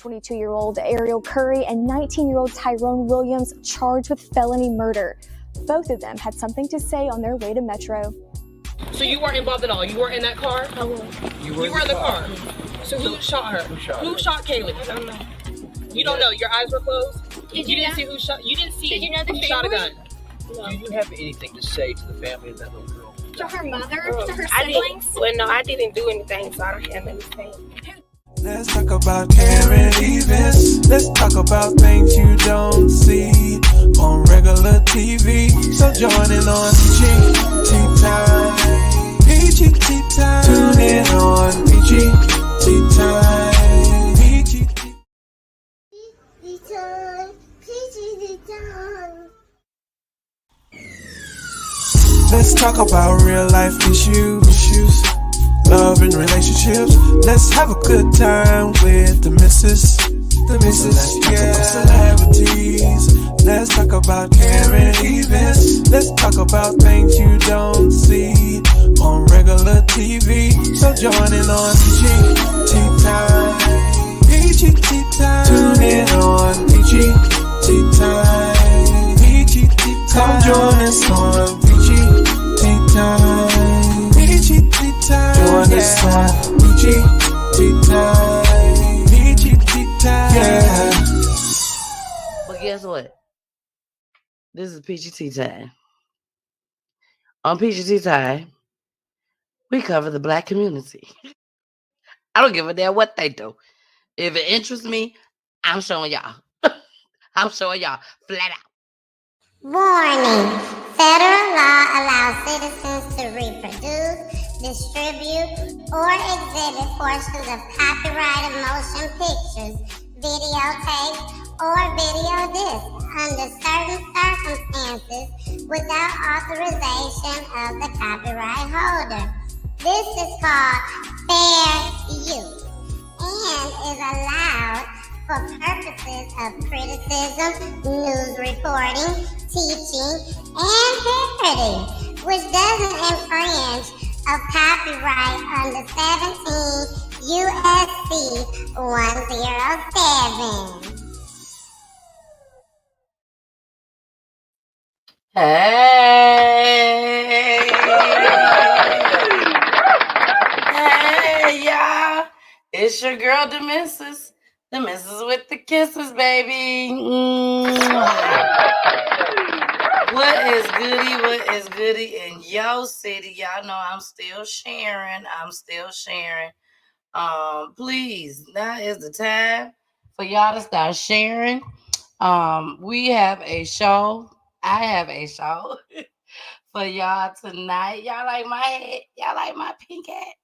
22-year-old Ariel Curry and 19-year-old Tyrone Williams charged with felony murder. Both of them had something to say on their way to Metro. So you weren't involved at all? You weren't in that car? I was. You were in the car? So who shot her? Who shot Cailee? I don't know. You don't know? Your eyes were closed? Did you you didn't know? see who shot? You didn't see Did you know the who shot a family? gun? No. Do you have anything to say to the family of that little girl? To her mother? To her I siblings? I didn't do anything, so I don't have anything. Let's talk about caring events. Let's talk about things you don't see on regular TV. So join in on PGT Time. PGT Time. Tune in on PGT Time. PGT Time. Let's talk about real life issues. Love and relationships. Let's have a good time with the missus, yeah. Celebrities. Let's talk about caring events. Let's talk about things you don't see on regular TV. So join in on PGT Time. PGT Time. Tune in on PGT Time. PGT Time. Come join us on PGT Time. PGT Time. Join us on PGT Time. PGT Time. Yeah. But guess what? This is PGT Time. On PGT Time, we cover the Black community. I don't give a damn what they do. If it interests me, I'm showing y'all. I'm showing y'all flat out. Warning. Federal law allows citizens to reproduce, distribute, or exhibit portions of copyrighted motion pictures, videotapes, or video discs under certain circumstances without authorization of the copyright holder. This is called fair use and is allowed for purposes of criticism, news reporting, teaching, and parody, which doesn't infringe of copyright under 17 U.S.C. 107. Hey, y'all. It's your girl, the missus with the kisses, baby. What is goody in your city? Y'all know I'm still sharing. Please, now is the time for y'all to start sharing. We have a show. I have a show for y'all tonight. Y'all like my head? Y'all like my pink hat?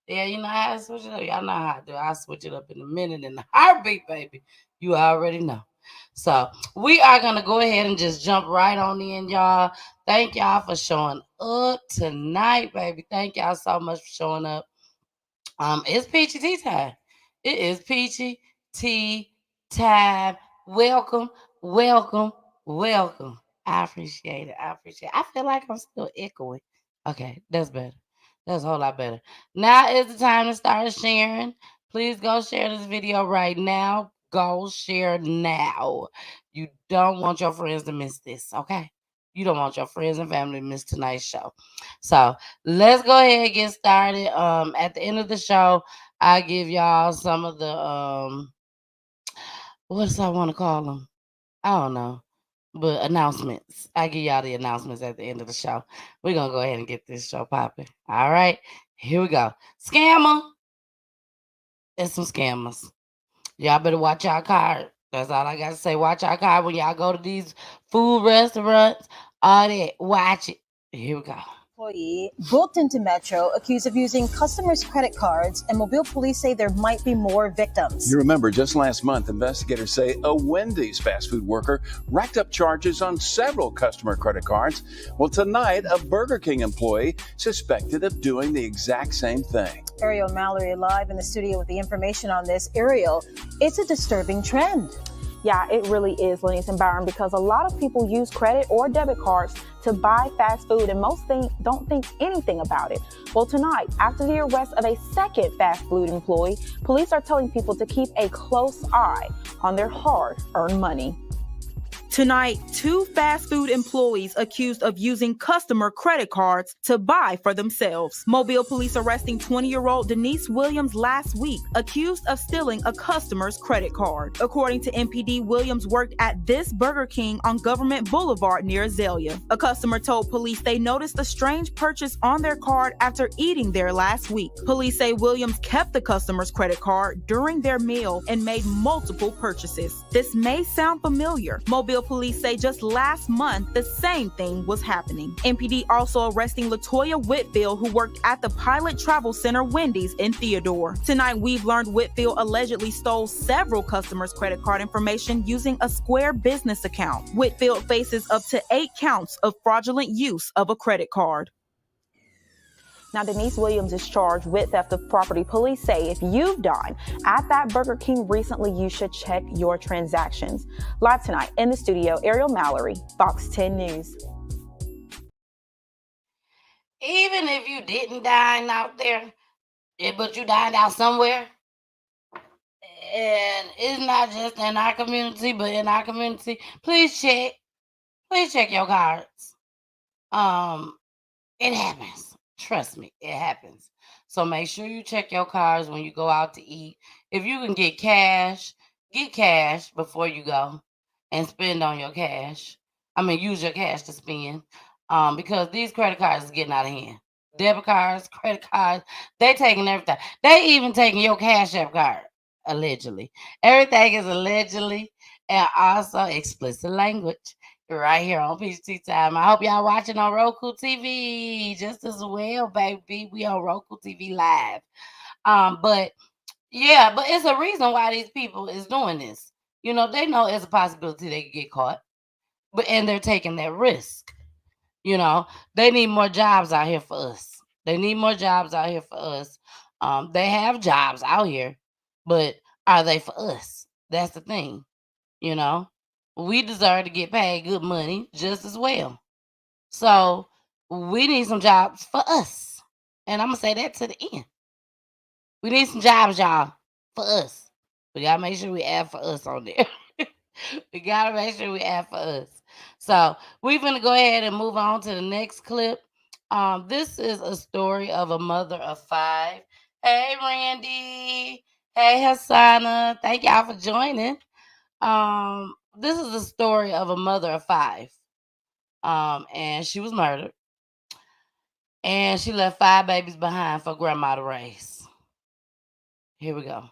Yeah, you know how to switch it up. Y'all know how to do it. I'll switch it up in a minute, in a heartbeat, baby. You already know. So we are going to go ahead and just jump right on in, y'all. Thank y'all for showing up tonight, baby. Thank y'all so much for showing up. It's PGT time. It is PGT time. Welcome. I appreciate it. I feel like I'm still echoing. Okay, that's better. That's a whole lot better. Now is the time to start sharing. Please go share this video right now. Go share now. You don't want your friends to miss this, okay? You don't want your friends and family to miss tonight's show. So let's go ahead and get started. At the end of the show, I give y'all some of the what do I want to call them? I don't know. But announcements. I give y'all the announcements at the end of the show. We're going to go ahead and get this show popping. All right. Here we go. Scammer. It's some scammers. Y'all better watch y'all card. That's all I got to say. Watch y'all card when y'all go to these food restaurants. All that. Watch it. Here we go. Employee booked into Metro accused of using customers' credit cards, and Mobile police say there might be more victims. You remember just last month, investigators say a Wendy's fast food worker racked up charges on several customer credit cards. Well, tonight, a Burger King employee suspected of doing the exact same thing. Ariel Mallory live in the studio with the information on this. Ariel, it's a disturbing trend. Yeah, it really is, Lennox and Byron, because a lot of people use credit or debit cards to buy fast food, and most don't think anything about it. Well, tonight, after the arrest of a second fast food employee, police are telling people to keep a close eye on their hard-earned money. Tonight, 2 fast food employees accused of using customer credit cards to buy for themselves. Mobile police arresting 20-year-old Denise Williams last week, accused of stealing a customer's credit card. According to MPD, Williams worked at this Burger King on Government Boulevard near Azalea. A customer told police they noticed a strange purchase on their card after eating there last week. Police say Williams kept the customer's credit card during their meal and made multiple purchases. This may sound familiar. Mobile police say just last month, the same thing was happening. MPD also arresting Latoya Whitfield, who worked at the Pilot Travel Center Wendy's in Theodore. Tonight, we've learned Whitfield allegedly stole several customers' credit card information using a Square business account. Whitfield faces up to 8 counts of fraudulent use of a credit card. Now, Denise Williams is charged with theft of property. Police say if you've dined at that Burger King recently, you should check your transactions. Live tonight in the studio, Ariel Mallory, Fox 10 News. Even if you didn't dine out there, but you dined out somewhere, and it's not just in our community, but in our community, please check your cards. It happens. Trust me, it happens. So make sure you check your cards when you go out to eat. If you can get cash before you go and spend on your cash. Use your cash to spend. Because these credit cards is getting out of hand. Debit cards, credit cards, they taking everything. They even taking your Cash App card, allegedly. Everything is allegedly, and also explicit language right here on PGT Time. I hope y'all watching on Roku TV just as well, baby. We on Roku TV live. But it's a reason why these people is doing this. They know it's a possibility they could get caught, and they're taking that risk. They need more jobs out here for us. They have jobs out here, but are they for us? That's the thing. We deserve to get paid good money just as well. So we need some jobs for us. And I'm going to say that to the end. We need some jobs, y'all, for us. We got to make sure we add for us on there. We got to make sure we add for us. So we're going to go ahead and move on to the next clip. This is a story of a mother of 5. Hey, Randy. Hey, Hassana. Thank y'all for joining. This is a story of a mother of 5. And she was murdered. And she left 5 babies behind for grandma to raise. Here we go.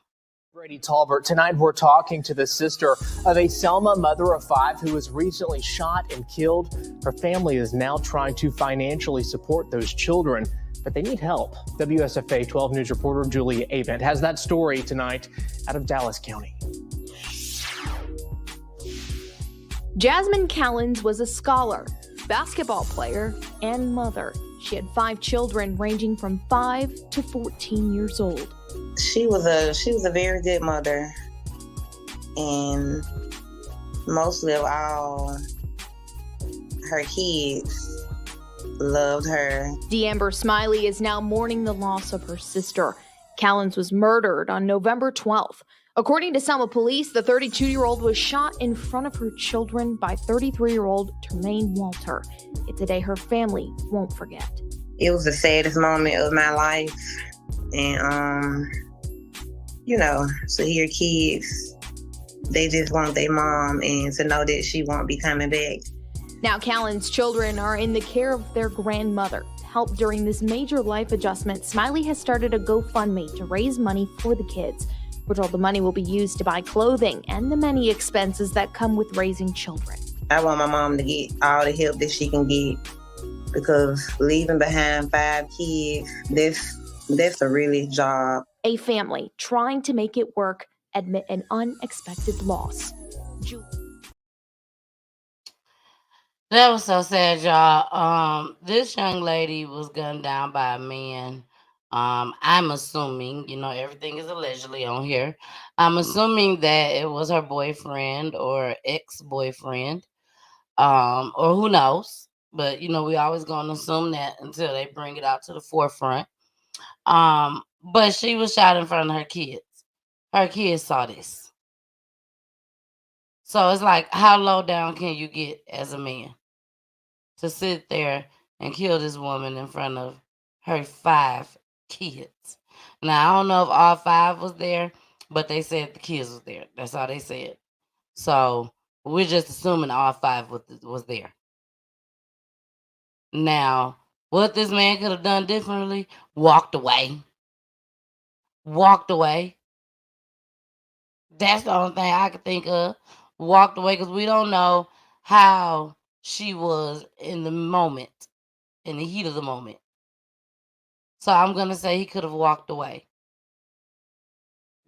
Brady Talbert. Tonight we're talking to the sister of a Selma mother of 5 who was recently shot and killed. Her family is now trying to financially support those children, but they need help. WSFA 12 News reporter Julia Avent has that story tonight out of Dallas County. Jasmine Callens was a scholar, basketball player, and mother. She had 5 children ranging from 5 to 14 years old. She was a very good mother, and mostly of all, her kids loved her. D'Amber Smiley is now mourning the loss of her sister. Callens was murdered on November 12th. According to Selma police, the 32-year-old was shot in front of her children by 33-year-old Tremaine Walter. It's a day her family won't forget. It was the saddest moment of my life. And, to hear kids, they just want their mom, and to know that she won't be coming back. Now Callens' children are in the care of their grandmother. To help during this major life adjustment, Smiley has started a GoFundMe to raise money for the kids. We're told the money will be used to buy clothing and the many expenses that come with raising children. I want my mom to get all the help that she can get, because leaving behind 5 kids, that's a really job. A family trying to make it work admit an unexpected loss. That was so sad, y'all. This young lady was gunned down by a man I'm assuming, everything is allegedly on here. I'm assuming that it was her boyfriend or ex-boyfriend, or who knows. But we always gonna assume that until they bring it out to the forefront. But she was shot in front of her kids. Her kids saw this. So it's like, how low down can you get as a man to sit there and kill this woman in front of her 5 kids? Now, I don't know if all 5 was there, but they said the kids was there. That's all they said. So we're just assuming all 5 was there. Now, what this man could have done differently? Walked away. Walked away. That's the only thing I could think of. Walked away, because we don't know how she was in the moment, in the heat of the moment. So I'm going to say he could have walked away.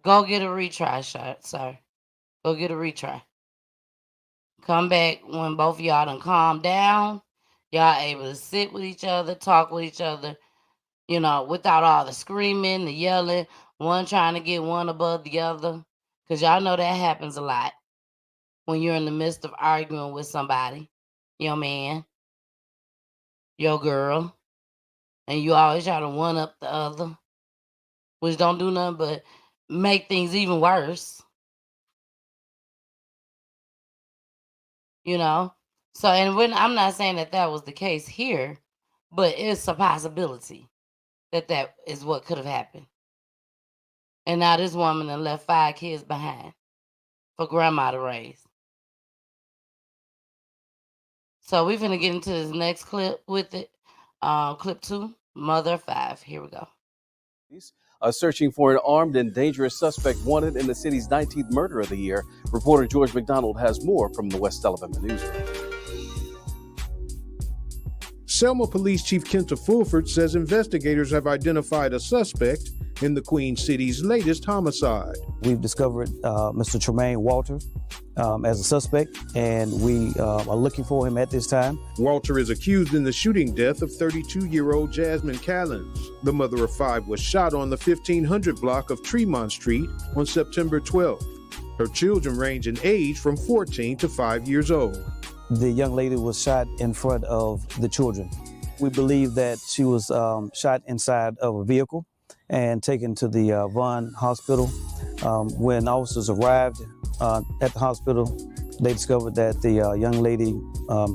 Go get a retry shot, sir. Go get a retry. Come back when both of y'all done calm down. Y'all able to sit with each other, talk with each other, without all the screaming, the yelling, one trying to get one above the other. Because y'all know that happens a lot when you're in the midst of arguing with somebody, your man, your girl, and you always try to one up the other, which don't do nothing but make things even worse. So, and when I'm not saying that was the case here, but it's a possibility that is what could have happened. And now this woman done left 5 kids behind for grandma to raise. So we're gonna get into this next clip with it. Clip 2, mother of 5. Here we go. Searching for an armed and dangerous suspect wanted in the city's 19th murder of the year. Reporter George McDonald has more from the West Alabama newsroom. Selma Police Chief Kenta Fulford says investigators have identified a suspect in the Queen City's latest homicide. We've discovered Mr. Tremaine Walter as a suspect, and we are looking for him at this time. Walter is accused in the shooting death of 32-year-old Jasmine Callens. The mother of 5 was shot on the 1500 block of Tremont Street on September 12th. Her children range in age from 14 to 5 years old. The young lady was shot in front of the children. We believe that she was shot inside of a vehicle and taken to the Vaughan Hospital. When officers arrived at the hospital, they discovered that the young lady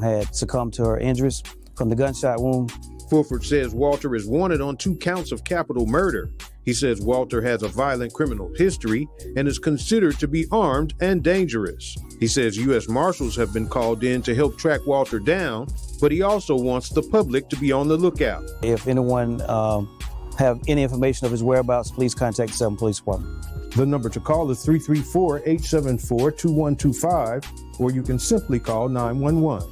had succumbed to her injuries from the gunshot wound. Fulford says Walter is wanted on 2 counts of capital murder. He says Walter has a violent criminal history and is considered to be armed and dangerous. He says U.S. Marshals have been called in to help track Walter down, but he also wants the public to be on the lookout. If anyone have any information of his whereabouts, please contact the Selma Police Department. The number to call is 334-874-2125, or you can simply call 911.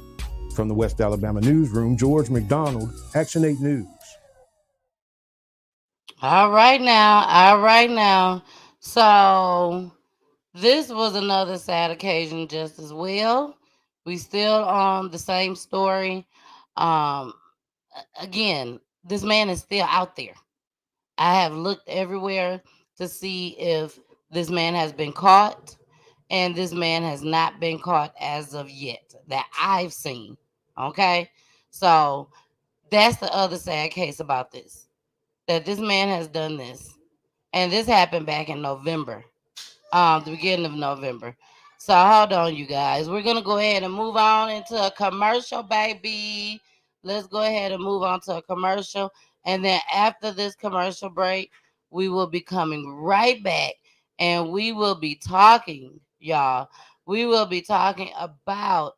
From the West Alabama newsroom, George McDonald, Action 8 News. All right now. So this was another sad occasion just as well. We still on the same story. Again, this man is still out there. I have looked everywhere to see if this man has been caught, and this man has not been caught as of yet that I've seen. Okay? So that's the other sad case about this, that this man has done this. And this happened back in November, the beginning of November. So hold on, you guys. We're going to go ahead and move on into a commercial, baby. Let's go ahead and move on to a commercial. And then after this commercial break, we will be coming right back. And we will be talking, y'all. We will be talking about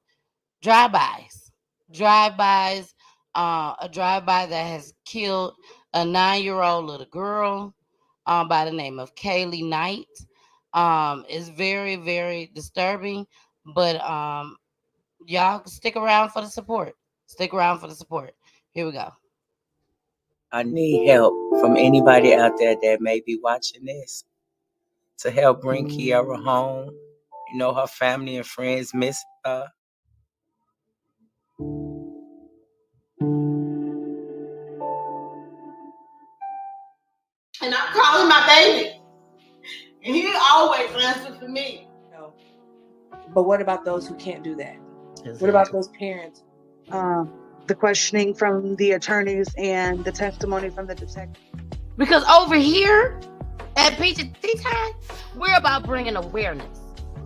drive-bys. Drive-bys. A drive-by that has killed a 9-year-old little girl by the name of Cailee Knight. It's very, very disturbing, but y'all stick around for the support. Stick around for the support. Here we go. I need help from anybody out there that may be watching this to help bring Kiara home. You know, her family and friends miss her. baby. And he always answers for me. But what about those who can't do that? What about those parents? The questioning from the attorneys and the testimony from the detective. Because over here at PGT Time, we're about bringing awareness.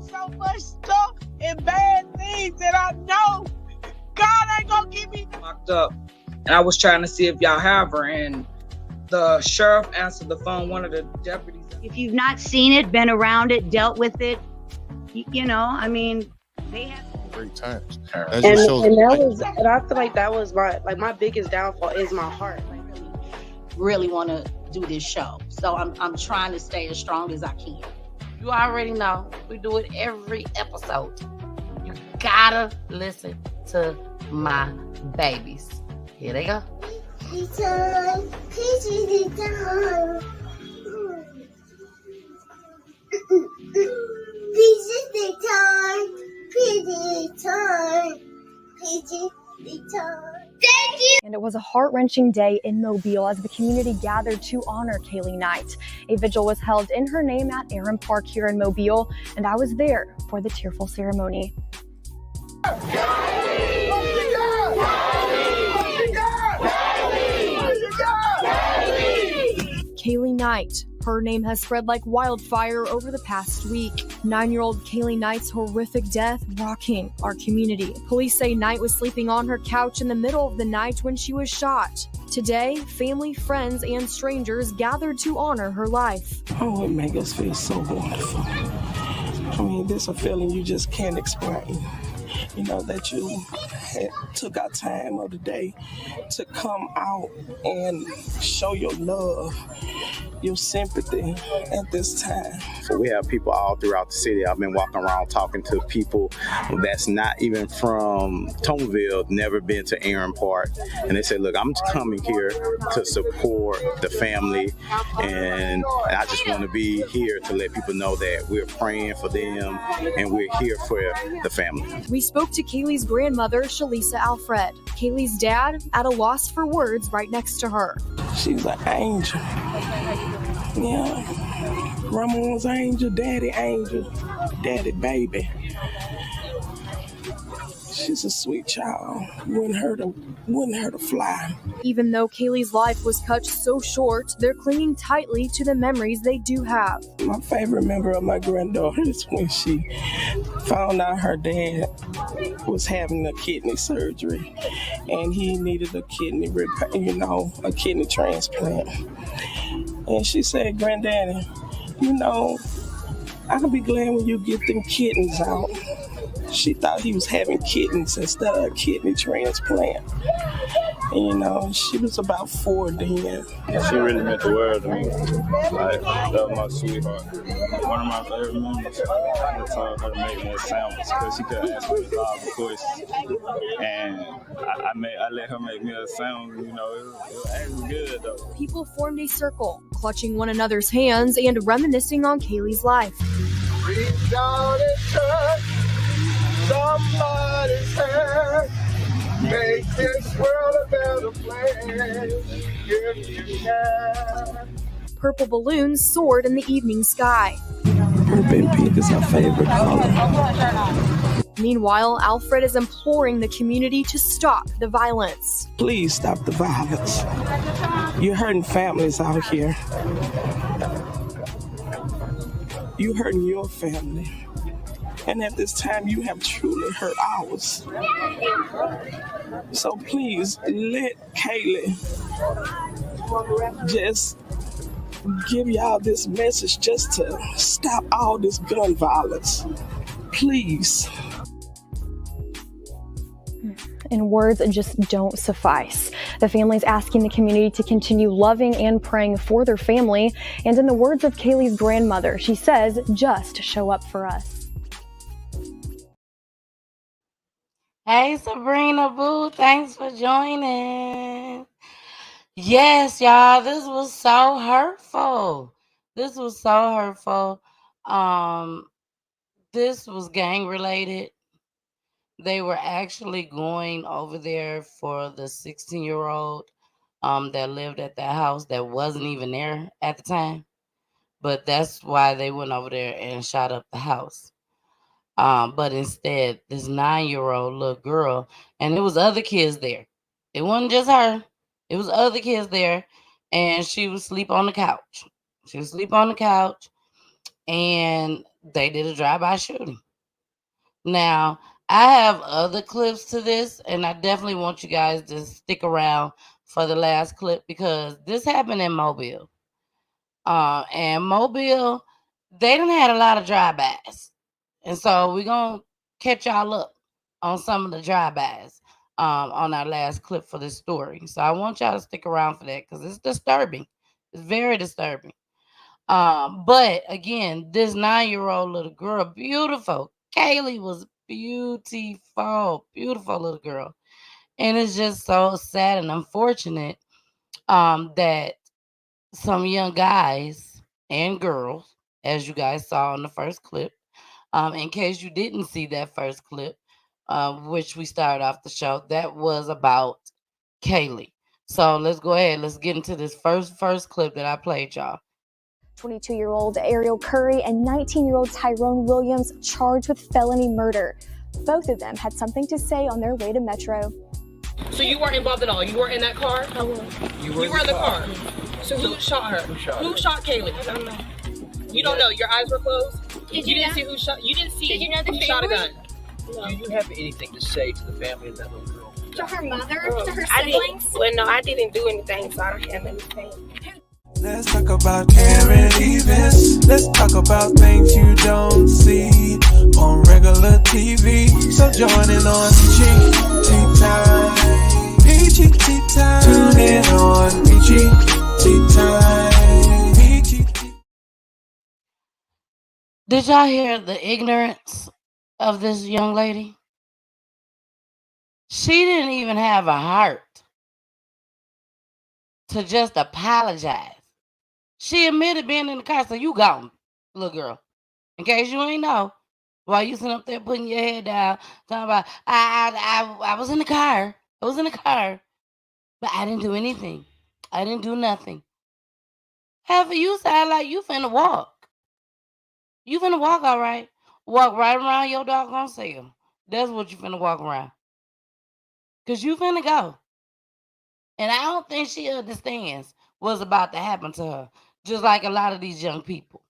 So much stuff and bad things that I know God ain't gonna give me. Locked up, and I was trying to see if y'all have her, and the sheriff answered the phone. One of the deputies. If you've not seen it, been around it, dealt with it, you know, I mean, they have great times. And I feel like that was my biggest downfall is my heart. really want to do this show. So I'm trying to stay as strong as I can. You already know we do it every episode. You gotta listen to my babies. Here they go. Time. Thank you. And it was a heart-wrenching day in Mobile as the community gathered to honor Cailee Knight. A vigil was held in her name at Aaron Park here in Mobile, and I was there for the tearful ceremony. Cailee Knight. Her name has spread like wildfire over the past week. 9-year-old Cailee Knight's horrific death rocking our community. Police say Knight was sleeping on her couch in the middle of the night when she was shot. Today, family, friends, and strangers gathered to honor her life. Oh, it makes us feel so wonderful. I mean, there's a feeling you just can't explain. You know, that you took our time of the day to come out and show your love, your sympathy at this time. So we have people all throughout the city. I've been walking around talking to people that's not even from Tomaville, never been to Aaron Park. And they say, look, I'm coming here to support the family. And I just want to be here to let people know that we're praying for them and we're here for the family. We spoke to Kaylee's grandmother, Shalisa Alfred. Kaylee's dad at a loss for words right next to her. She's an angel. Yeah. Grandma's angel, daddy baby. She's a sweet child. Wouldn't hurt her to fly. Even though Kaylee's life was cut so short, they're clinging tightly to the memories they do have. My favorite memory of my granddaughter is when she found out her dad was having a kidney surgery and he needed a kidney repair, a kidney transplant. And she said, Granddaddy, I'll be glad when you get them kidneys out. She thought he was having kidneys instead of a kidney transplant. And, she was about 4 then. She really meant the world to me. Like, that was my sweetheart. One of my favorite memories, I told her to make me a sandwich because she could ask me a lot of questions. And I let her make me a sandwich, it was actually good though. People formed a circle, clutching one another's hands and reminiscing on Kaylee's life. Reach out and touch somebody's hand. Make this world a better place if you can. Purple balloons soared in the evening sky. Purple and pink is her favorite color. Meanwhile, Alfred is imploring the community to stop the violence. Please stop the violence. You're hurting families out here. You're hurting your family. And at this time, you have truly hurt ours. So please, let Cailee just give y'all this message just to stop all this gun violence. Please. And words just don't suffice. The family's asking the community to continue loving and praying for their family. And in the words of Kaylee's grandmother, she says, just show up for us. Hey, Sabrina Boo, thanks for joining. Yes, y'all, this was so hurtful. This was gang related. They were actually going over there for the 16-year-old that lived at that house that wasn't even there at the time. but that's why they went over there and shot up the house. But instead, this 9-year-old little girl, and it was other kids there. It wasn't just her. It was other kids there, and she was asleep on the couch. She was asleep on the couch, and they did a drive-by shooting. Now, I have other clips to this, and I definitely want you guys to stick around for the last clip because this happened in Mobile. And Mobile, they done had a lot of drive-bys. And so we're going to catch y'all up on some of the drive-bys on our last clip for this story. So I want y'all to stick around for that because it's disturbing. It's very disturbing. But again, this 9-year-old little girl, beautiful. Cailee was beautiful, beautiful little girl. And it's just so sad and unfortunate that some young guys and girls, as you guys saw in the first clip, in case you didn't see that first clip, which we started off the show, that was about Cailee. So let's go ahead. Let's get into this first clip that I played y'all. 22-year-old Ariel Curry and 19-year-old Tyrone Williams charged with felony murder. Both of them had something to say on their way to Metro. So you weren't involved at all? You were in that car? I was. You were in the car? So who shot her? Who shot Cailee? I don't know. You don't know? Your eyes were closed? You didn't see who shot? You didn't see Did you know the who shot a gun? No. Do you have anything to say to the family of that little girl? To her mother? To her I siblings? no, I didn't do anything, so I don't have anything. Let's talk about Karen events. Let's talk about things you don't see on regular TV. So join in on PGT Time. PGT Time. Tune in on PGT Time. PGT. Did y'all hear the ignorance of this young lady? She didn't even have a heart to just apologize. She admitted being in the car, so you gone, little girl. In case you ain't know, while you sitting up there putting your head down, talking about I was in the car. I was in the car, but I didn't do anything. I didn't do nothing. Half of you sound like you finna walk. You finna walk, all right. Walk right around your doggone cell. That's what you finna walk around. Cause you finna go. And I don't think she understands what's about to happen to her. Just like a lot of these young people.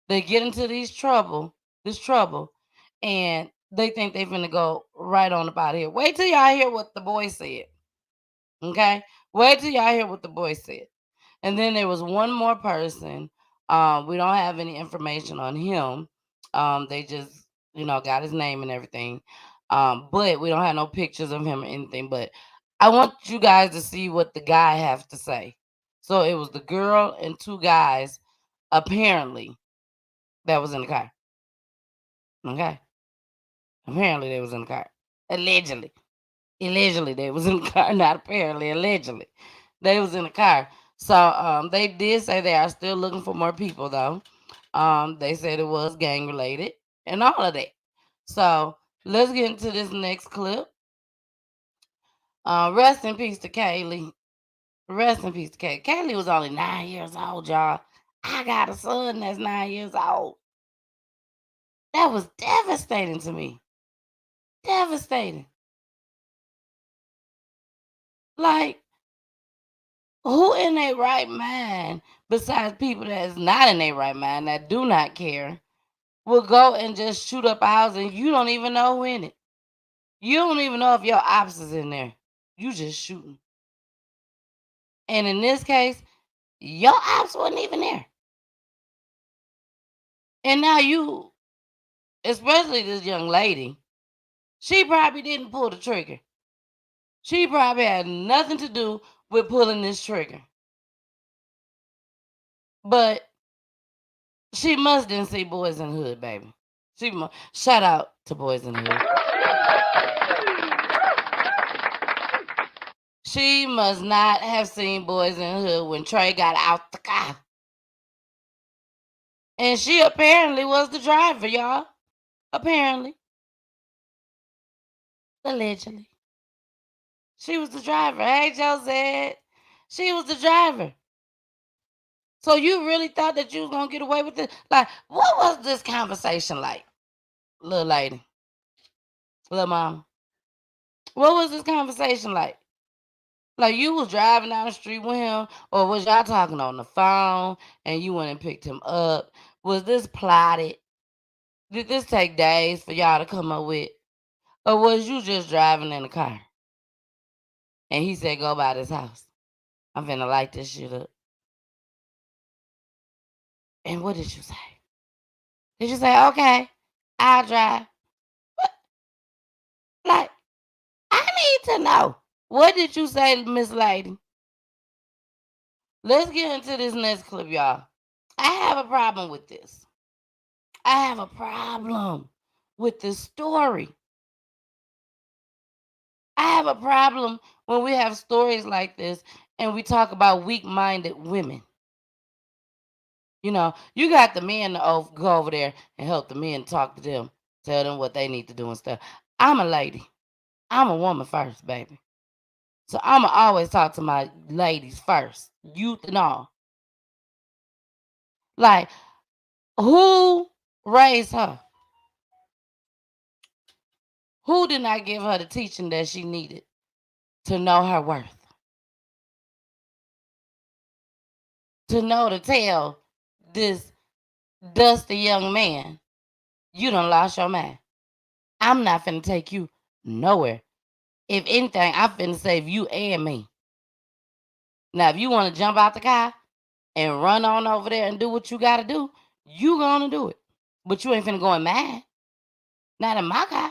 They get into this trouble, and they think they finna go right on up out of here. Wait till y'all hear what the boy said. Okay? Wait till y'all hear what the boy said. And then there was one more person. We don't have any information on him. They just, got his name and everything. But we don't have no pictures of him or anything. But I want you guys to see what the guy has to say. So it was the girl and two guys, apparently, that was in the car. Okay? Apparently they was in the car. Allegedly. Allegedly they was in the car. Not apparently, allegedly. They was in the car. So they did say they are still looking for more people though. They said it was gang related and all of that. So let's get into this next clip. Rest in peace to Cailee. Rest in peace to Cailee. Cailee was only 9 years old, y'all. I got a son that's 9 years old. That was devastating to me. Devastating. Like, who in their right mind, besides people that's not in their right mind, that do not care, will go and just shoot up a house and you don't even know who in it? You don't even know if your ops is in there. You just shooting. And in this case, your ops wasn't even there. And now you, especially this young lady, she probably didn't pull the trigger. She probably had nothing to do with pulling this trigger. But she must didn't see Boys in the Hood, baby. Shout out to Boys in the Hood. She must not have seen Boys in the Hood when Trey got out the car. And she apparently was the driver, y'all. Apparently. Allegedly. She was the driver. Hey, Josette. She was the driver. So you really thought that you was gonna get away with it? Like, what was this conversation like, little lady, little mama? What was this conversation like? Like, you was driving down the street with him, or was y'all talking on the phone and you went and picked him up? Was this plotted? Did this take days for y'all to come up with? Or was you just driving in the car? And he said, go by this house. I'm finna light this shit up. And what did you say? Did you say, okay, I'll drive? What? Like, I need to know. What did you say, Miss Lady? Let's get into this next clip, y'all. I have a problem with this. I have a problem with this story. I have a problem when we have stories like this and we talk about weak-minded women. You know, you got the men to go over there and help the men talk to them, tell them what they need to do and stuff. I'm a lady. I'm a woman first, baby. So I'ma always talk to my ladies first, youth and all. Like, who raised her? Who did not give her the teaching that she needed to know her worth? To know to tell this dusty young man, you done lost your mind. I'm not finna take you nowhere. If anything, I'm finna save you and me. Now, if you want to jump out the car and run on over there and do what you got to do, you gonna do it. But you ain't finna go in mine. Not in my car.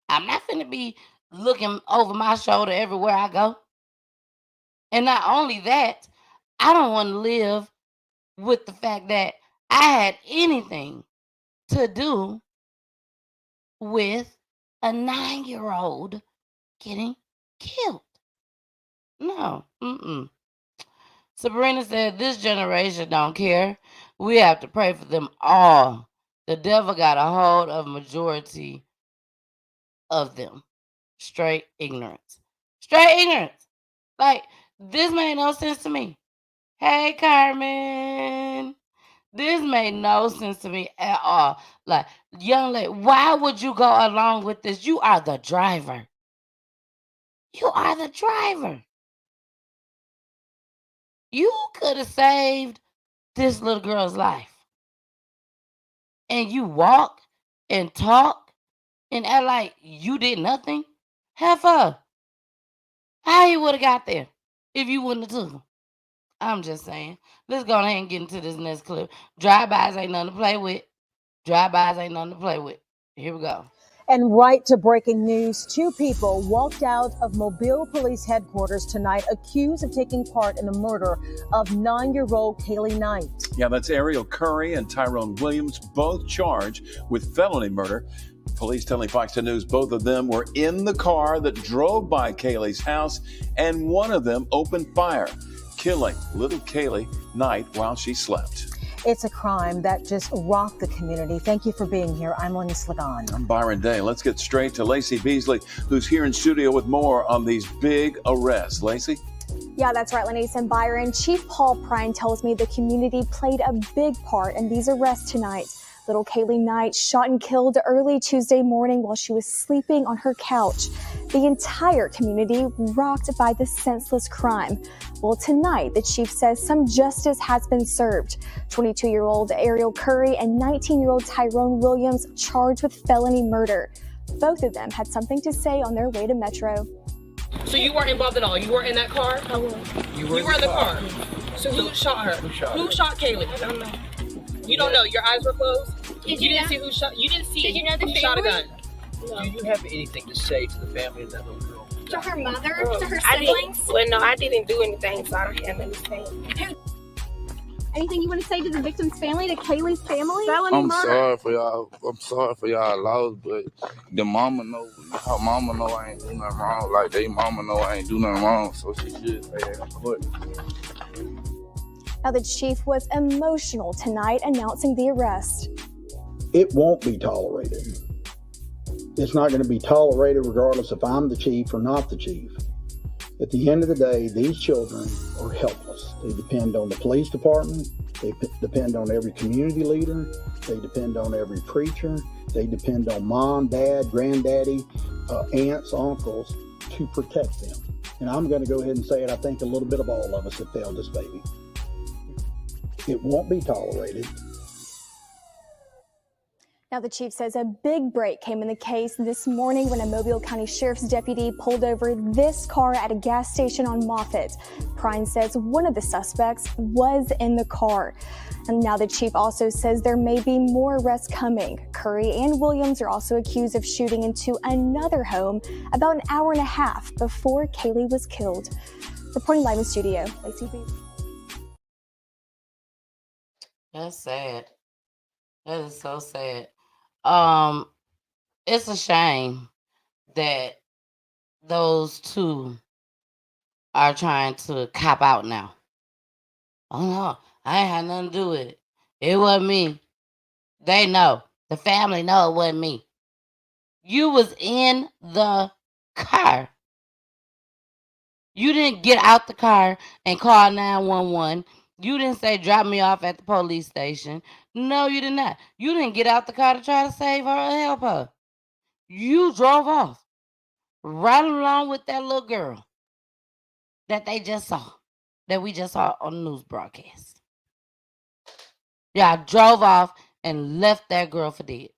I'm not finna be looking over my shoulder everywhere I go. And not only that, I don't want to live with the fact that I had anything to do with a 9-year-old getting killed. No. Sabrina said, this generation don't care. We have to pray for them all. The devil got a hold of majority of them. Straight ignorance. Straight ignorance. Like, this made no sense to me. Hey, Carmen. This made no sense to me at all. Like, young lady, why would you go along with this? You are the driver. You are the driver. You could have saved this little girl's life. And you walk and talk and act like you did nothing. Heifer, how you would have got there if you wouldn't have took him? I'm just saying. Let's go ahead and get into this next clip. Drive-bys ain't nothing to play with. Drive-bys ain't nothing to play with. Here we go. And right to breaking news, 2 people walked out of Mobile Police Headquarters tonight accused of taking part in the murder of 9-year-old Cailee Knight. Yeah, that's Ariel Curry and Tyrone Williams, both charged with felony murder. Police telling Fox 10 News both of them were in the car that drove by Cailee's house, and one of them opened fire, killing little Cailee Knight while she slept. It's a crime that just rocked the community. Thank you for being here. I'm Lenny Slagan. I'm Byron Day. Let's get straight to Lacey Beasley, who's here in studio with more on these big arrests. Lacey? Yeah, that's right, Lenny and Byron. Chief Paul Prine tells me the community played a big part in these arrests tonight. Little Cailee Knight shot and killed early Tuesday morning while she was sleeping on her couch. The entire community rocked by this senseless crime. Well, tonight, the chief says some justice has been served. 22-year-old Ariel Curry and 19-year-old Tyrone Williams charged with felony murder. Both of them had something to say on their way to Metro. So you weren't involved at all? You were in that car? I was. You were in the car? So who shot her? Who shot Cailee? I don't know. You don't know. Your eyes were closed. Did you you didn't know? see who shot? You didn't see Did you know the who shot a family? gun? Do you have anything to say to the family of that little girl? To her mother? To her I siblings? I didn't do anything, so I don't have anything. Anything you want to say to the victim's family, to Cailee's family? I'm sorry for y'all. I'm sorry for y'all loss, but the mama know. Her mama know I ain't do nothing wrong. Like they mama know I ain't do nothing wrong, so she should say that in court. Now, the chief was emotional tonight announcing the arrest. It won't be tolerated. It's not going to be tolerated regardless if I'm the chief or not the chief. At the end of the day, these children are helpless. They depend on the police department They depend on every community leader. They depend on every preacher. They depend on mom, dad, granddaddy, aunts, uncles to protect them. And I'm going to go ahead and say it. I think a little bit of all of us have failed this baby. It won't be tolerated. Now, the chief says a big break came in the case this morning when a Mobile County Sheriff's deputy pulled over this car at a gas station on Moffett. Prine says one of the suspects was in the car. And now the chief also says there may be more arrests coming. Curry and Williams are also accused of shooting into another home about an hour and a half before Cailee was killed. Reporting live in studio, Lacey B. That's sad. That is so sad. It's a shame that those two are trying to cop out now. Oh no, I ain't had nothing to do with it. It wasn't me. They know. The family know it wasn't me. You was in the car. You didn't get out the car and call 911. You didn't say drop me off at the police station. No, you did not. You didn't get out the car to try to save her or help her. You drove off right along with that little girl that they just saw, that we just saw on the news broadcast. Y'all drove off and left that girl for dead.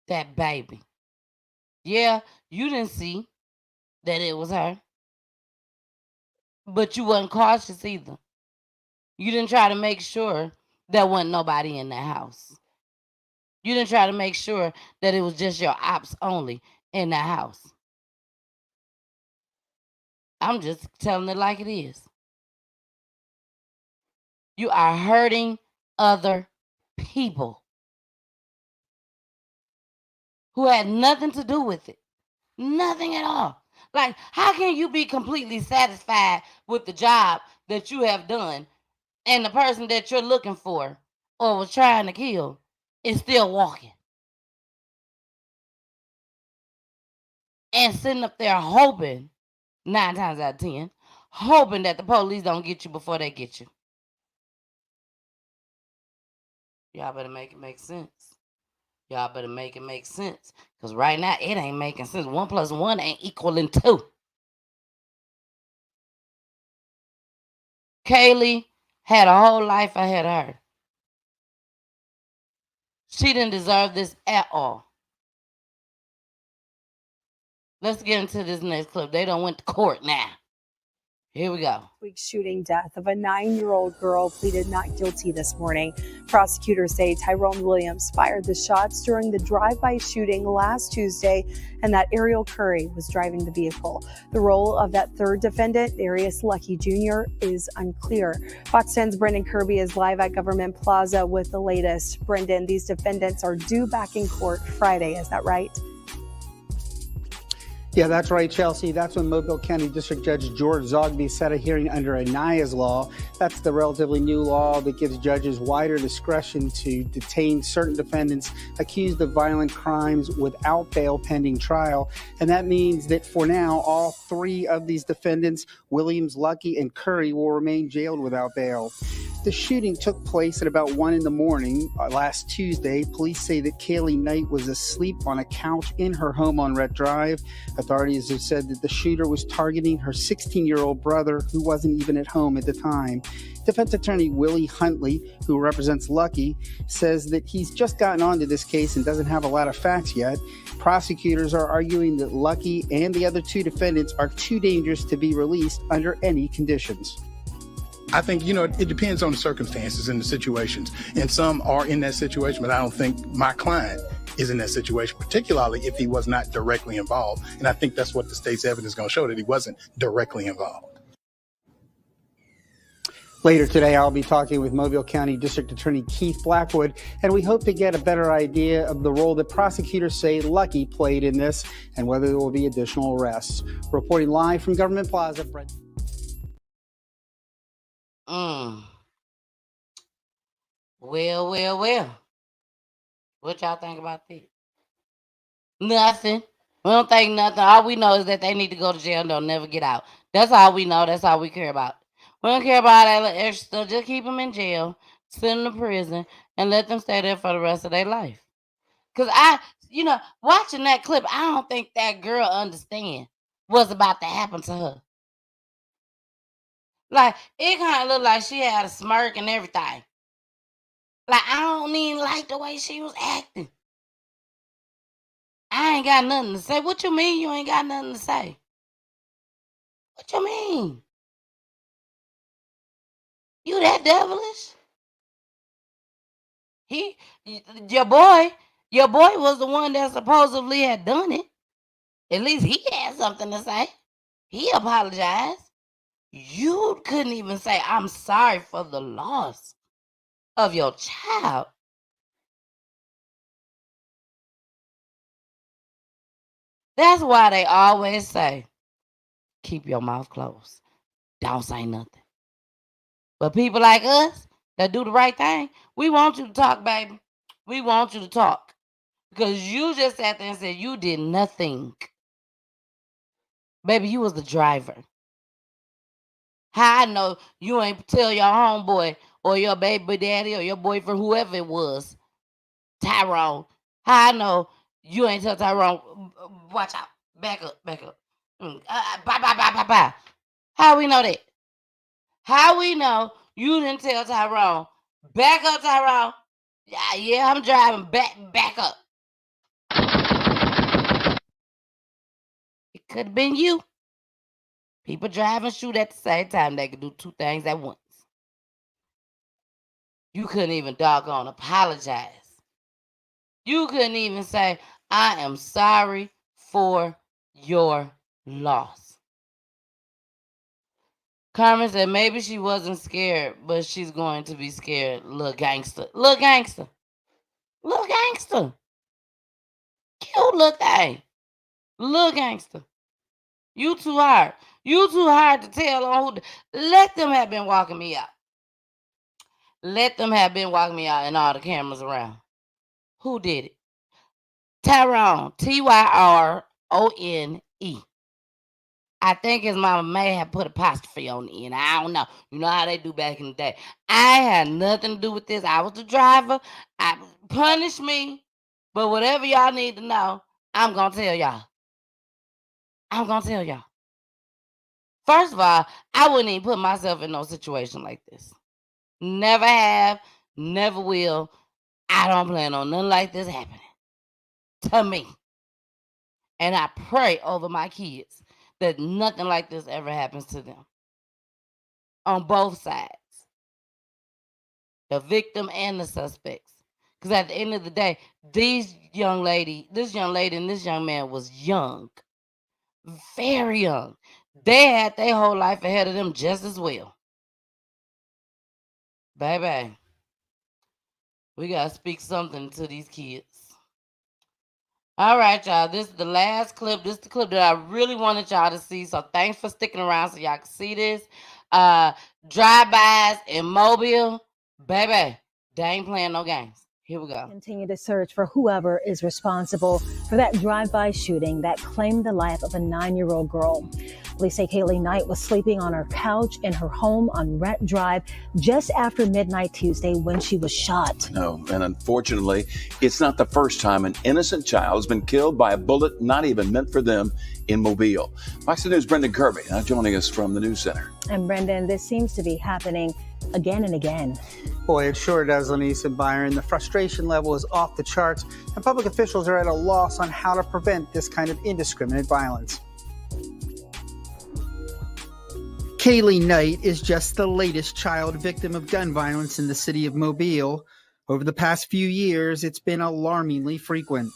That baby. Yeah, you didn't see that it was her, but you wasn't cautious either. You didn't try to make sure there wasn't nobody in that house. You didn't try to make sure that it was just your ops only in that house. I'm just telling it like it is. You are hurting other people who had nothing to do with it. Nothing at all. Like, how can you be completely satisfied with the job that you have done and the person that you're looking for or was trying to kill is still walking and sitting up there hoping, 9 times out of 10, hoping that the police don't get you before they get you? Y'all better make it make sense. Y'all better make it make sense. Because right now, it ain't making sense. 1 + 1 ain't equaling 2. Cailee had a whole life ahead of her. She didn't deserve this at all. Let's get into this next clip. They done went to court now. Here we go. Shooting death of a 9-year-old girl pleaded not guilty this morning. Prosecutors say Tyrone Williams fired the shots during the drive-by shooting last Tuesday and that Ariel Curry was driving the vehicle. The role of that third defendant, Darius Lucky Jr., is unclear. Fox 10's Brendan Kirby is live at Government Plaza with the latest. Brendan, these defendants are due back in court Friday. Is that right? Yeah, that's right, Chelsea. That's when Mobile County District Judge George Zogby set a hearing under Anaya's law. That's the relatively new law that gives judges wider discretion to detain certain defendants accused of violent crimes without bail pending trial. And that means that for now, all 3 of these defendants, Williams, Lucky, and Curry, will remain jailed without bail. The shooting took place at about 1 a.m. Last Tuesday. Police say that Cailee Knight was asleep on a couch in her home on Rhett Drive. Authorities have said that the shooter was targeting her 16-year-old brother, who wasn't even at home at the time. Defense attorney Willie Huntley, who represents Lucky, says that he's just gotten onto this case and doesn't have a lot of facts yet. Prosecutors are arguing that Lucky and the other 2 defendants are too dangerous to be released under any conditions. I think, it depends on the circumstances and the situations. And some are in that situation, but I don't think my client is in that situation, particularly if he was not directly involved. And I think that's what the state's evidence is going to show, that he wasn't directly involved. Later today, I'll be talking with Mobile County District Attorney Keith Blackwood, and we hope to get a better idea of the role that prosecutors say Lucky played in this and whether there will be additional arrests. Reporting live from Government Plaza, Brett. Well. What y'all think about this? Nothing. We don't think nothing. All we know is that they need to go to jail and they'll never get out. That's all we know. That's all we care about. We don't care about all that little extra stuff. Just keep them in jail, send them to prison, and let them stay there for the rest of their life. Because watching that clip, I don't think that girl understand what's about to happen to her. Like, it kind of looked like she had a smirk and everything. Like, I don't even like the way she was acting. I ain't got nothing to say. What you mean you ain't got nothing to say? What you mean? You that devilish? Your boy was the one that supposedly had done it. At least he had something to say. He apologized. You couldn't even say, I'm sorry for the loss of your child. That's why they always say, keep your mouth closed. Don't say nothing. But people like us that do the right thing, we want you to talk, baby. We want you to talk. Because you just sat there and said you did nothing. Baby, you was the driver. How I know you ain't tell your homeboy or your baby daddy or your boyfriend, whoever it was, Tyrone. How I know you ain't tell Tyrone, watch out, back up. Bye. How we know that? How we know you didn't tell Tyrone, back up, Tyrone? Yeah, I'm driving, back up. It could have been you. People drive and shoot at the same time. They could do two things at once. You couldn't even doggone apologize. You couldn't even say, I am sorry for your loss. Carmen said maybe she wasn't scared, but she's going to be scared. Little gangster. Cute little thing. Little gangster. You too hard. You too hard to tell on who. Let them have been walking me out. Let them have been walking me out and all the cameras around. Who did it? Tyrone. Tyrone. I think his mama may have put apostrophe on the end. I don't know. You know how they do back in the day. I had nothing to do with this. I was the driver. Punish me. But whatever y'all need to know, I'm going to tell y'all. First of all, I wouldn't even put myself in no situation like this. Never have, never will. I don't plan on nothing like this happening to me. And I pray over my kids that nothing like this ever happens to them. On both sides. The victim and the suspects. Because at the end of the day, this young lady and this young man was young. Very young. They had their whole life ahead of them just as well. Baby, we got to speak something to these kids. All right, y'all. This is the last clip. This is the clip that I really wanted y'all to see. So thanks for sticking around so y'all can see this. Drive-bys in Mobile. Baby, they ain't playing no games. Here we go. Continue to search for whoever is responsible for that drive-by shooting that claimed the life of a 9-year-old girl. Police say Cailee Knight was sleeping on her couch in her home on Rhett Drive just after midnight Tuesday when she was shot. No, and unfortunately, it's not the first time an innocent child has been killed by a bullet not even meant for them in Mobile. Fox News' Brendan Kirby now joining us from the News Center. And Brendan, this seems to be happening again and again. Boy, it sure does, Lenise and Byron. The frustration level is off the charts, and public officials are at a loss on how to prevent this kind of indiscriminate violence. Cailee Knight is just the latest child victim of gun violence in the city of Mobile. Over the past few years, it's been alarmingly frequent.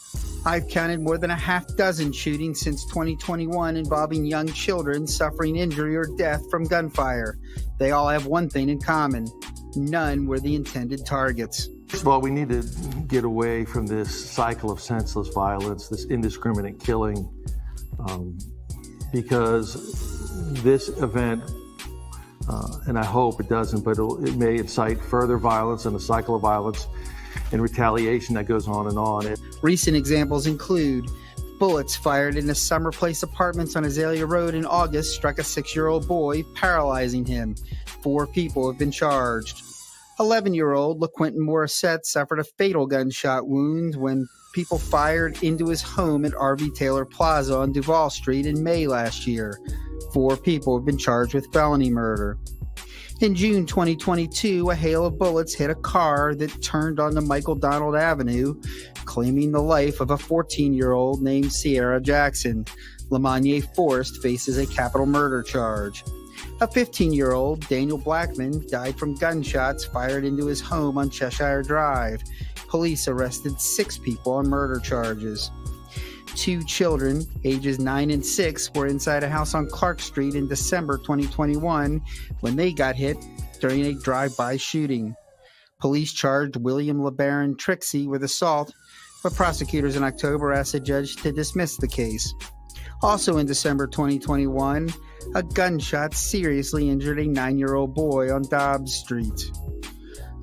I've counted more than a half dozen shootings since 2021 involving young children suffering injury or death from gunfire. They all have one thing in common. None were the intended targets. First of all, we need to get away from this cycle of senseless violence, this indiscriminate killing, because this event, and I hope it doesn't, but it may incite further violence and a cycle of violence and retaliation that goes on and on. Recent examples include bullets fired in the Summer Place Apartments on Azalea Road in August struck a 6-year-old boy, paralyzing him. 4 people have been charged. 11-year-old LaQuinton Morissette suffered a fatal gunshot wound when people fired into his home at RV Taylor Plaza on Duval Street in May last year. 4 people have been charged with felony murder. In June 2022, a hail of bullets hit a car that turned onto Michael Donald Avenue, claiming the life of a 14-year-old named Sierra Jackson. Lamagnier Forrest faces a capital murder charge. A 15-year-old, Daniel Blackman, died from gunshots fired into his home on Cheshire Drive. Police arrested 6 people on murder charges. 2 children, ages 9 and 6, were inside a house on Clark Street in December 2021 when they got hit during a drive-by shooting. Police charged William LeBaron Trixie with assault, but prosecutors in October asked the judge to dismiss the case. Also in December 2021, a gunshot seriously injured a 9-year-old boy on Dobbs Street.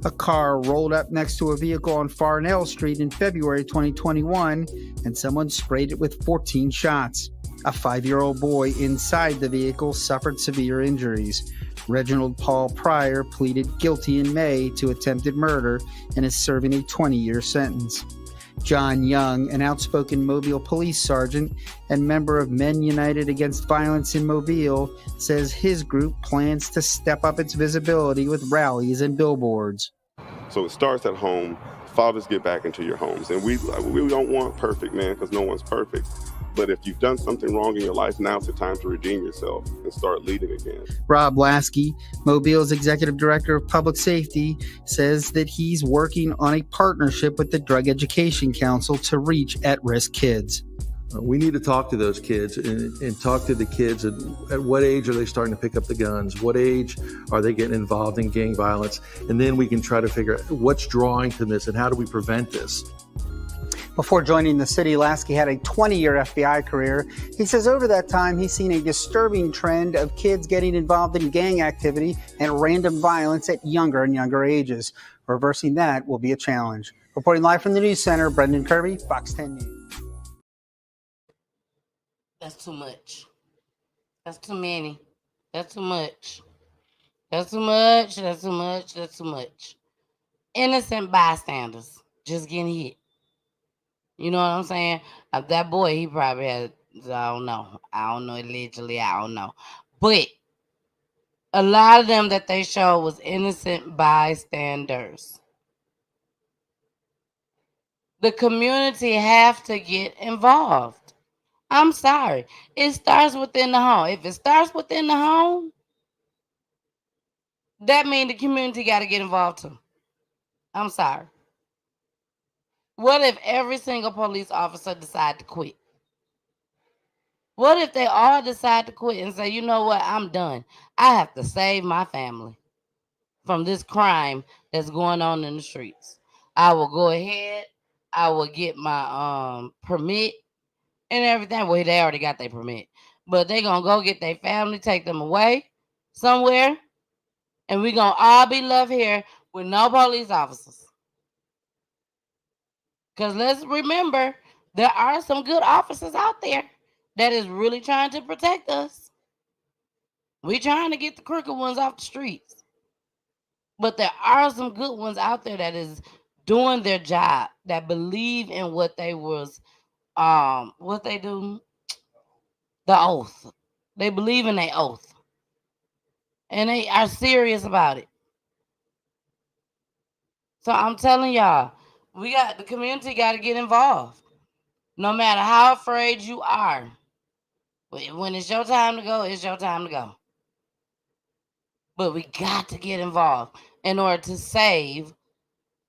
A car rolled up next to a vehicle on Farnell Street in February 2021, and someone sprayed it with 14 shots. A 5-year-old boy inside the vehicle suffered severe injuries. Reginald Paul Pryor pleaded guilty in May to attempted murder and is serving a 20-year sentence. John Young, an outspoken Mobile police sergeant and member of Men United Against Violence in Mobile, says his group plans to step up its visibility with rallies and billboards. So it starts at home. Fathers, get back into your homes. And we don't want perfect, man, because no one's perfect. But if you've done something wrong in your life, now's the time to redeem yourself and start leading again. Rob Lasky, Mobile's executive director of public safety, says that he's working on a partnership with the Drug Education Council to reach at-risk kids. We need to talk to those kids and talk to the kids at what age are they starting to pick up the guns? What age are they getting involved in gang violence? And then we can try to figure out what's drawing to this and how do we prevent this? Before joining the city, Lasky had a 20-year FBI career. He says over that time, he's seen a disturbing trend of kids getting involved in gang activity and random violence at younger and younger ages. Reversing that will be a challenge. Reporting live from the News Center, Brendan Kirby, Fox 10 News. That's too much. That's too many. That's too much. That's too much. That's too much. That's too much. Innocent bystanders just getting hit. You know what I'm saying? That boy, he probably had, I don't know, allegedly, I don't know. But a lot of them that they showed was innocent bystanders. The community have to get involved. I'm sorry. It starts within the home. If it starts within the home, that means the community got to get involved too. I'm sorry. What if every single police officer decide to quit? What if they all decide to quit and say, you know what, I'm done. I have to save my family from this crime that's going on in the streets. I will go ahead. I will get my permit and everything. Well, they already got their permit. But they're going to go get their family, take them away somewhere, and we're going to all be left here with no police officers. Because let's remember, there are some good officers out there that is really trying to protect us. We're trying to get the crooked ones off the streets. But there are some good ones out there that is doing their job, that believe in what they was, what they do, the oath. They believe in their oath. And they are serious about it. So I'm telling y'all, the community got to get involved. No matter how afraid you are. When it's your time to go, it's your time to go. But we got to get involved in order to save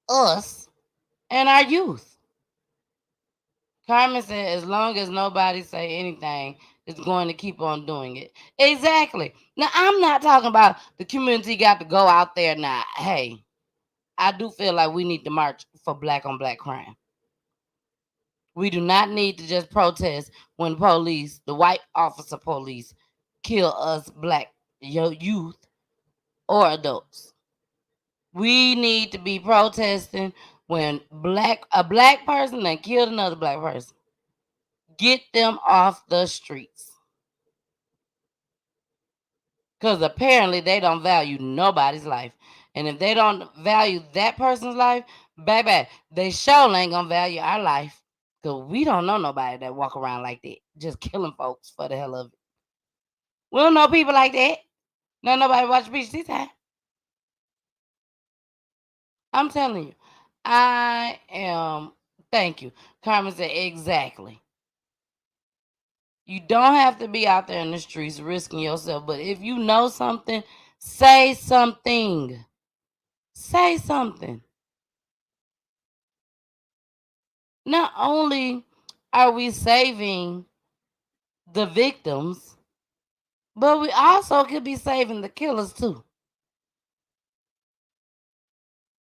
us and our youth. Carmen said, as long as nobody say anything, it's going to keep on doing it. Exactly. Now, I'm not talking about the community got to go out there now. Hey, I do feel like we need to march for black on black crime. We do not need to just protest when police, the white officer police, kill us black youth or adults. We need to be protesting when a black person that killed another black person. Get them off the streets. Because apparently they don't value nobody's life. And if they don't value that person's life, baby, they sure ain't gonna value our life. Because we don't know nobody that walk around like that, just killing folks for the hell of it. We don't know people like that. No, nobody watch Peach Tea Time. I'm telling you. I am. Thank you. Carmen said exactly. You don't have to be out there in the streets risking yourself, but if you know something, say something. Say something. Not only are we saving the victims, but we also could be saving the killers too.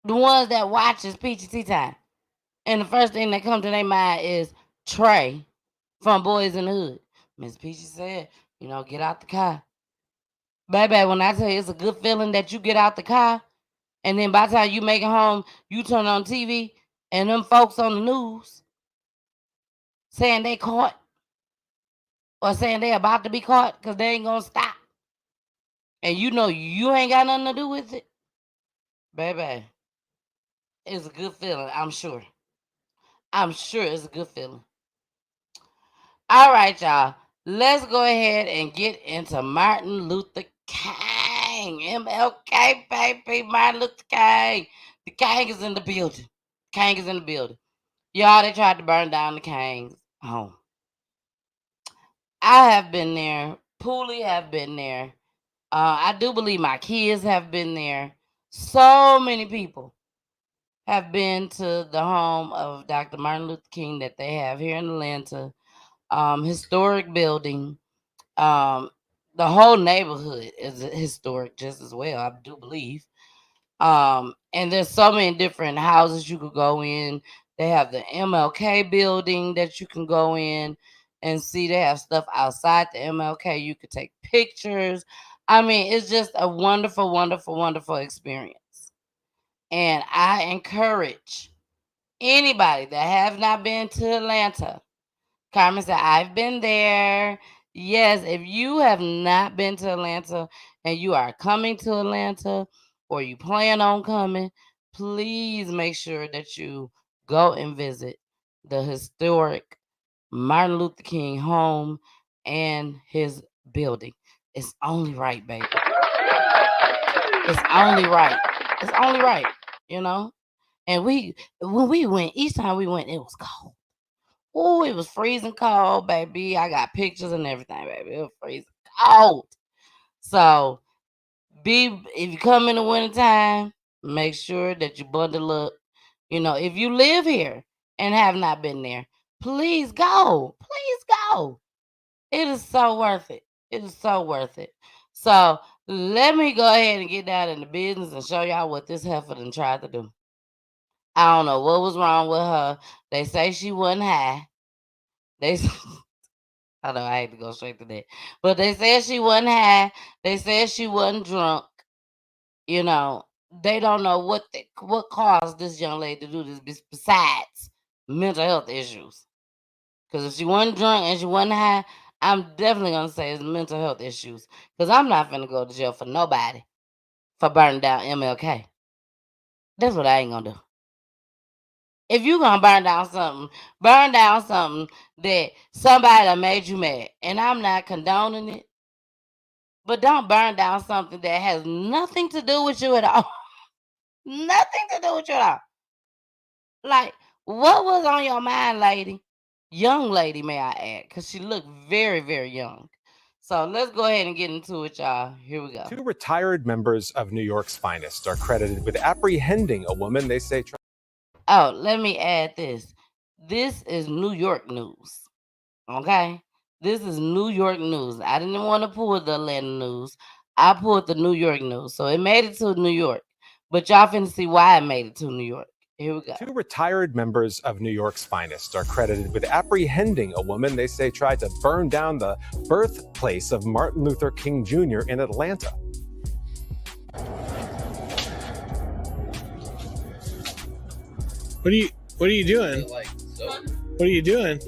The ones that watches Peachy Tea Time. And the first thing that comes to their mind is Trey from Boys in the Hood. Miss Peachy said, get out the car. Baby, when I tell you it's a good feeling that you get out the car, and then by the time you make it home, you turn on TV, and them folks on the news saying they caught, or saying they about to be caught because they ain't gonna stop. And you ain't got nothing to do with it. Baby, it's a good feeling, I'm sure. I'm sure it's a good feeling. All right, y'all. Let's go ahead and get into Martin Luther King. MLK, baby. Martin Luther King. The King is in the building. King is in the building. Y'all, they tried to burn down the King's home. I have been there. Pooley have been there. I do believe my kids have been there. So many people have been to the home of Dr. Martin Luther King that they have here in Atlanta. Historic building. The whole neighborhood is historic just as well, I do believe. And there's so many different houses you could go in. They have the MLK building that you can go in and see. They have stuff outside the MLK. You could take pictures. I mean, it's just a wonderful, wonderful, wonderful experience. And I encourage anybody that have not been to Atlanta. Carmen said, I've been there. Yes, if you have not been to Atlanta and you are coming to Atlanta or you plan on coming, please make sure that you go and visit the historic Martin Luther King home and his building. It's only right, baby. It's only right. It's only right, And when we went, each time we went, it was cold. Oh, it was freezing cold, baby. I got pictures and everything, baby. It was freezing cold. So, if you come in the wintertime, make sure that you bundle up. If you live here and have not been there, please go. Please go. It is so worth it. It is so worth it. So, let me go ahead and get down in the business and show y'all what this heifer done tried to do. I don't know what was wrong with her. They say she wasn't high. I know I hate to go straight to that. But they said she wasn't high. They said she wasn't drunk. They don't know what caused this young lady to do this besides mental health issues. Because if she wasn't drunk and she wasn't high, I'm definitely going to say it's mental health issues. Because I'm not going to go to jail for nobody for burning down MLK. That's what I ain't going to do. If you gonna burn down something that somebody that made you mad. And I'm not condoning it. But don't burn down something that has nothing to do with you at all. Nothing to do with you at all. Like, what was on your mind, lady? Young lady, may I add, because she looked very, very young. So let's go ahead and get into it, y'all. Here we go. 2 retired members of New York's finest are credited with apprehending a woman they say. Oh, let me add this. This is New York news. Okay? This is New York news. I didn't want to pull the Atlanta news. I pulled the New York news. So it made it to New York. But y'all finna see why it made it to New York. Here we go. 2 retired members of New York's finest are credited with apprehending a woman they say tried to burn down the birthplace of Martin Luther King Jr. in Atlanta. What are you doing? What are you doing?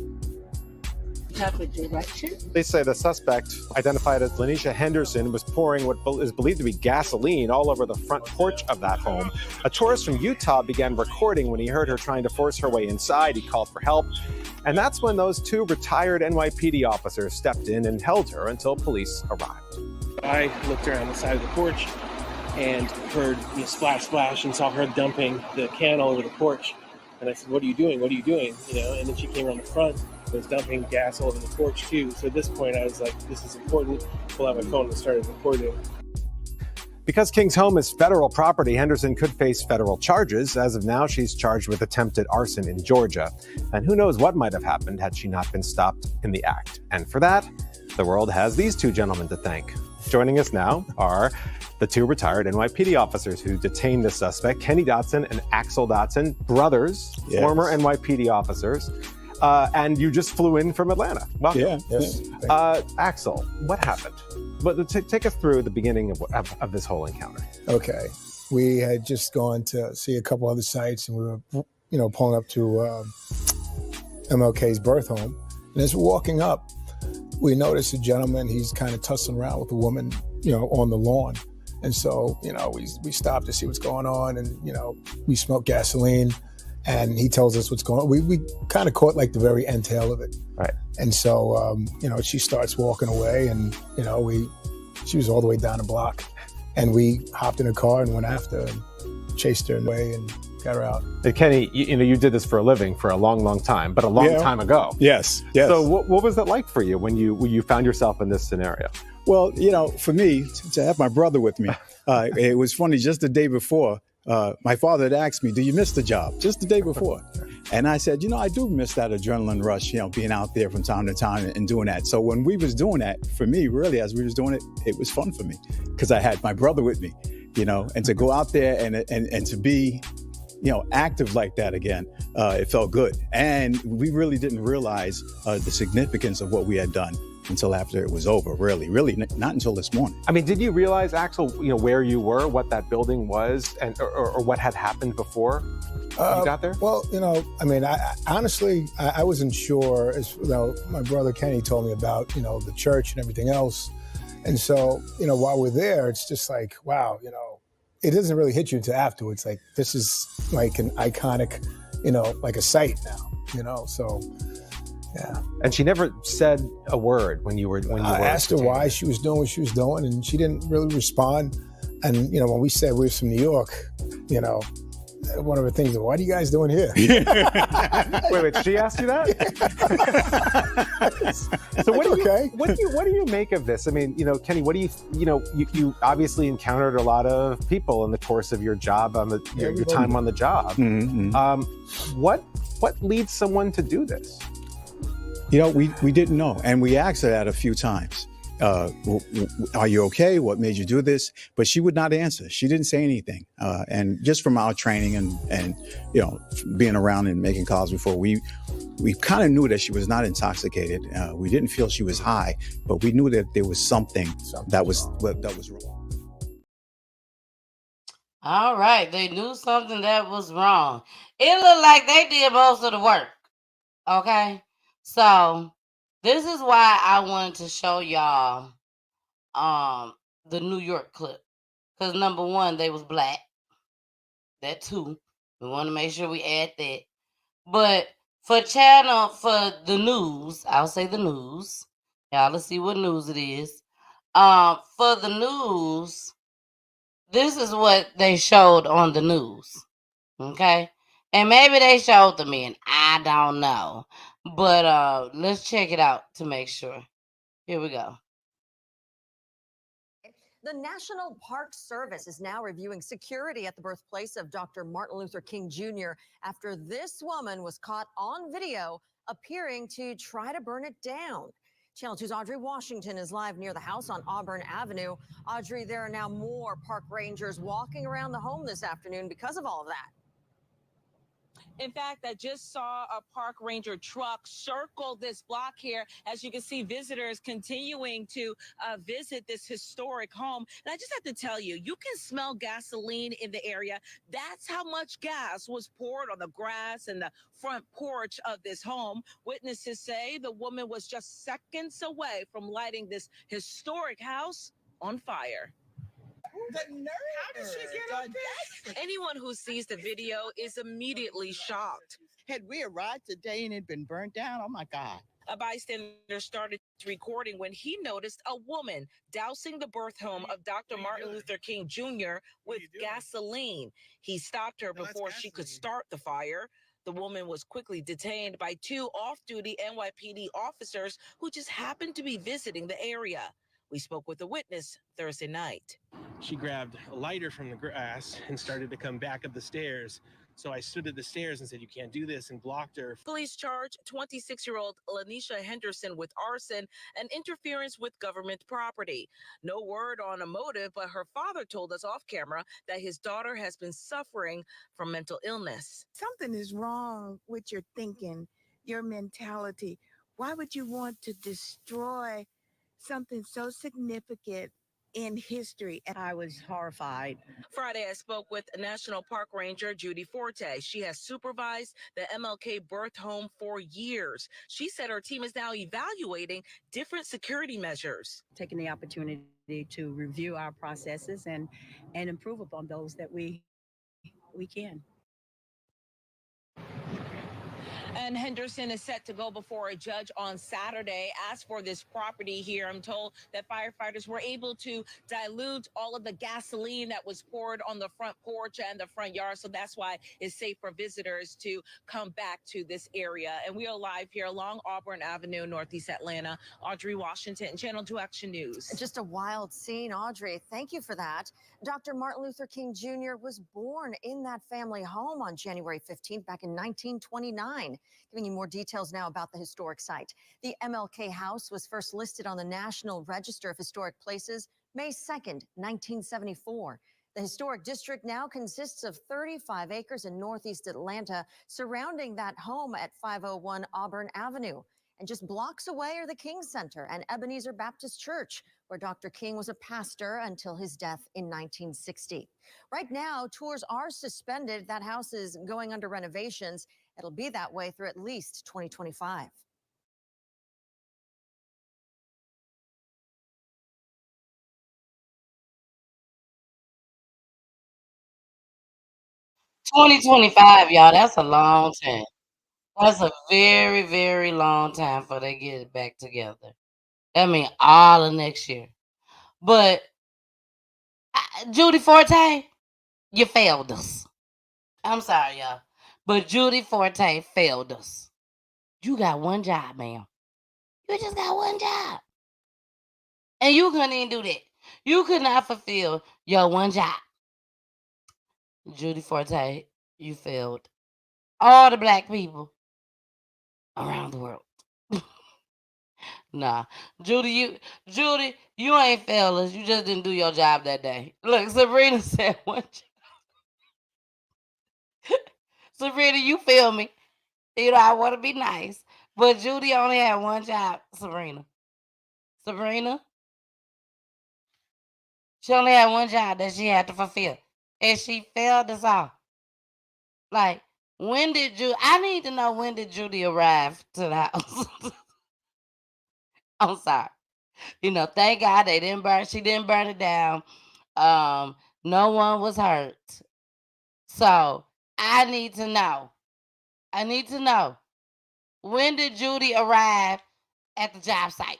type of direction. They say the suspect, identified as Lanisha Henderson, was pouring what is believed to be gasoline all over the front porch of that home. A tourist from Utah began recording when he heard her trying to force her way inside. He called for help. And that's when those two retired NYPD officers stepped in and held her until police arrived. I looked around the side of the porch and heard splash, splash, and saw her dumping the can all over the porch. And I said, "What are you doing? What are you doing?" And then she came around the front and was dumping gas all over the porch too. So at this point, I was like, "This is important." Pull out my phone and started recording. Because King's home is federal property, Henderson could face federal charges. As of now, she's charged with attempted arson in Georgia. And who knows what might have happened had she not been stopped in the act. And for that, the world has these two gentlemen to thank. Joining us now are the two retired NYPD officers who detained the suspect, Kenny Dotson and Axel Dotson, brothers, yes. Former NYPD officers. And you just flew in from Atlanta. Welcome. Yeah. Yes. Axel, what happened? But take us through the beginning of this whole encounter. Okay. We had just gone to see a couple other sites, and we were, pulling up to MLK's birth home. And as we're walking up, we noticed a gentleman. He's kind of tussling around with a woman, on the lawn. And so, we stopped to see what's going on, and, we smelled gasoline, and he tells us what's going on. We kind of caught like the very end tail of it. Right. And so, she starts walking away, and, she was all the way down the block, and we hopped in a car and went after her and chased her away and got her out. Hey, Kenny, you did this for a living for a long, long time, but a long time ago. Yes. So what was that like for you when you found yourself in this scenario? Well, for me, to have my brother with me, it was funny. Just the day before, my father had asked me, "Do you miss the job?" Just the day before. And I said, I do miss that adrenaline rush, being out there from time to time and doing that. So when we was doing that, for me, really, as we was doing it, it was fun for me because I had my brother with me, and to go out there and to be, active like that again, it felt good. And we really didn't realize the significance of what we had done until after it was over, really not until this morning. I mean, did you realize, Axel, where you were, what that building was, and or what had happened before you got there? Well, I honestly, I wasn't sure. As my brother Kenny told me about, the church and everything else. And so, while we're there, it's just like, wow, it doesn't really hit you until afterwards. Like, this is like an iconic, like a site now, so. Yeah. And she never said a word when you were. I asked her why she was doing what she was doing, and she didn't really respond. And when we said we were from New York, one of the things, why are you guys doing here? Wait, she asked you that? So what do you make of this? I mean, Kenny, what do you obviously encountered a lot of people in the course of your job your time on the job. Mm-hmm. What leads someone to do this? We didn't know, and we asked her that a few times. Are you okay? What made you do this? But she would not answer. She didn't say anything. And just from our training and being around and making calls before, we kind of knew that she was not intoxicated. We didn't feel she was high, but we knew that there was something that was wrong. All right, they knew something that was wrong. It looked like they did most of the work. Okay. So this is why I wanted to show y'all the New York clip. Because number one, they was black. That too. We want to make sure we add that. But for the news, I'll say the news. Y'all, let's see what news it is. For the news, this is what they showed on the news. Okay? And maybe they showed the men. I don't know. But let's check it out to make sure. Here we go. The National Park Service is now reviewing security at the birthplace of Dr. Martin Luther King Jr. after this woman was caught on video appearing to try to burn it down. Channel 2's Audrey Washington is live near the house on Auburn Avenue. Audrey, there are now more park rangers walking around the home this afternoon because of all of that. In fact, I just saw a park ranger truck circle this block here. As you can see, visitors continuing to visit this historic home. And I just have to tell you, you can smell gasoline in the area. That's how much gas was poured on the grass and the front porch of this home. Witnesses say the woman was just seconds away from lighting this historic house on fire. The nerve. How did she get up there? Anyone who sees the video is immediately shocked. Had we arrived today and it been burnt down? Oh my God. A bystander started recording when he noticed a woman dousing the birth home of Dr. Martin Luther King Jr. with gasoline. He stopped her before she could start the fire. The woman was quickly detained by 2 off-duty NYPD officers who just happened to be visiting the area. We spoke with a witness Thursday night. She grabbed a lighter from the grass and started to come back up the stairs. So I stood at the stairs and said, "You can't do this," and blocked her. Police charge 26-year-old Lanisha Henderson with arson and interference with government property. No word on a motive, but her father told us off camera that his daughter has been suffering from mental illness. Something is wrong with your thinking, your mentality. Why would you want to destroy something so significant in history? And I was horrified. Friday, I spoke with National Park Ranger Judy Forte. She has supervised the MLK birth home for years. She said her team is now evaluating different security measures. Taking the opportunity to review our processes and improve upon those that we can. And Henderson is set to go before a judge on Saturday. As for this property here, I'm told that firefighters were able to dilute all of the gasoline that was poured on the front porch and the front yard. So that's why it's safe for visitors to come back to this area. And we are live here along Auburn Avenue, Northeast Atlanta. Audrey Washington, Channel 2 Action News. Just a wild scene, Audrey. Thank you for that. Dr. Martin Luther King Jr. was born in that family home on January 15th back in 1929. Giving you more details now about the historic site. The MLK House was first listed on the National Register of Historic Places May 2nd, 1974. The historic district now consists of 35 acres in Northeast Atlanta, surrounding that home at 501 Auburn Avenue. And just blocks away are the King Center and Ebenezer Baptist Church, where Dr. King was a pastor until his death in 1960. Right now, tours are suspended. That house is going under renovations. It'll be that way through at least 2025. $2025, y'all. That's a long time. That's a very, very long time for they get it back together. That means all of next year. But Judy Forte, you failed us. I'm sorry, y'all. But Judy Forte failed us. You got one job, ma'am. You just got one job. And you couldn't even do that. You could not fulfill your one job. Judy Forte, you failed all the black people around the world. Nah, Judy, you ain't failed us. You just didn't do your job that day. Look, Sabrina said one job. Sabrina, you feel me? You know, I want to be nice, but Judy only had one job, Sabrina. Sabrina, she only had one job that she had to fulfill, and she failed us all. Like, when did Judy? I need to know, when did Judy arrive to the house? I'm sorry. You know, thank God they didn't burn. She didn't burn it down. No one was hurt. So I need to know. When did Judy arrive at the job site?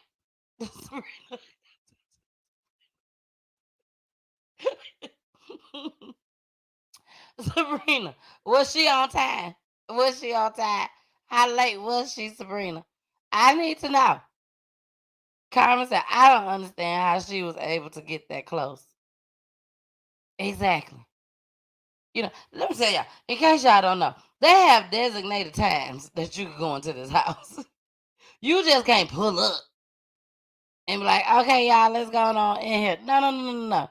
Sabrina, was she on time? How late was she, Sabrina? I need to know. Carmen said, I don't understand how she was able to get that close. Exactly. You know, let me tell y'all, in case y'all don't know, they have designated times that you can go into this house. You just can't pull up and be like, okay, y'all, let's go on in here. No.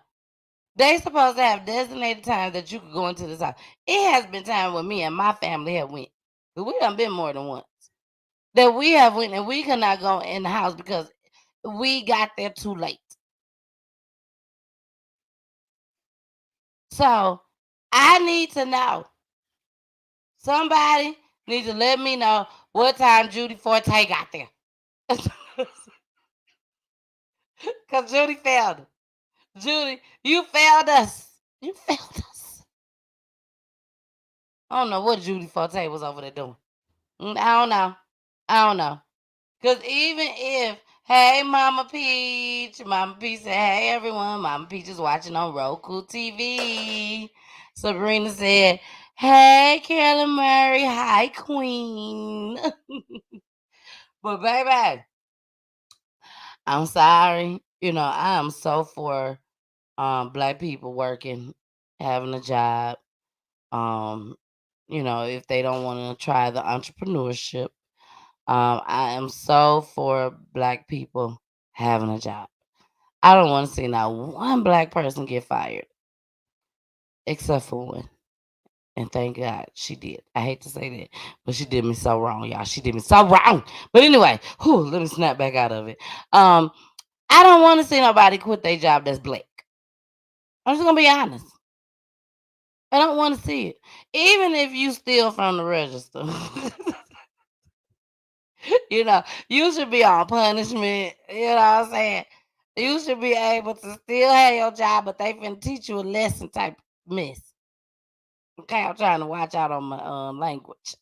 They supposed to have designated times that you could go into this house. It has been time when me and my family have went. But we done been more than once. That we have went and we could not go in the house because we got there too late. So I need to know. Somebody needs to let me know what time Judy Forte got there. Because Judy failed. Judy, you failed us. You failed us. I don't know what Judy Forte was over there doing. I don't know. I don't know. Because even if, hey, Mama Peach said, hey, everyone, Mama Peach is watching on Roku TV. Sabrina said, hey, Carolyn Murray, hi, Queen. But, baby, I'm sorry. I am so for Black people working, having a job. If they don't want to try the entrepreneurship. I am so for Black people having a job. I don't want to see not one Black person get fired, except for one. And thank God she did. I hate to say that, but she did me so wrong, y'all. She did me so wrong. But anyway, let me snap back out of it. I don't want to see nobody quit their job that's Black. I'm just gonna be honest. I don't want to see it. Even if you steal from the register. You should be on punishment. You know what I'm saying? You should be able to still have your job, but they finna teach you a lesson type mess. Okay, I'm trying to watch out on my language.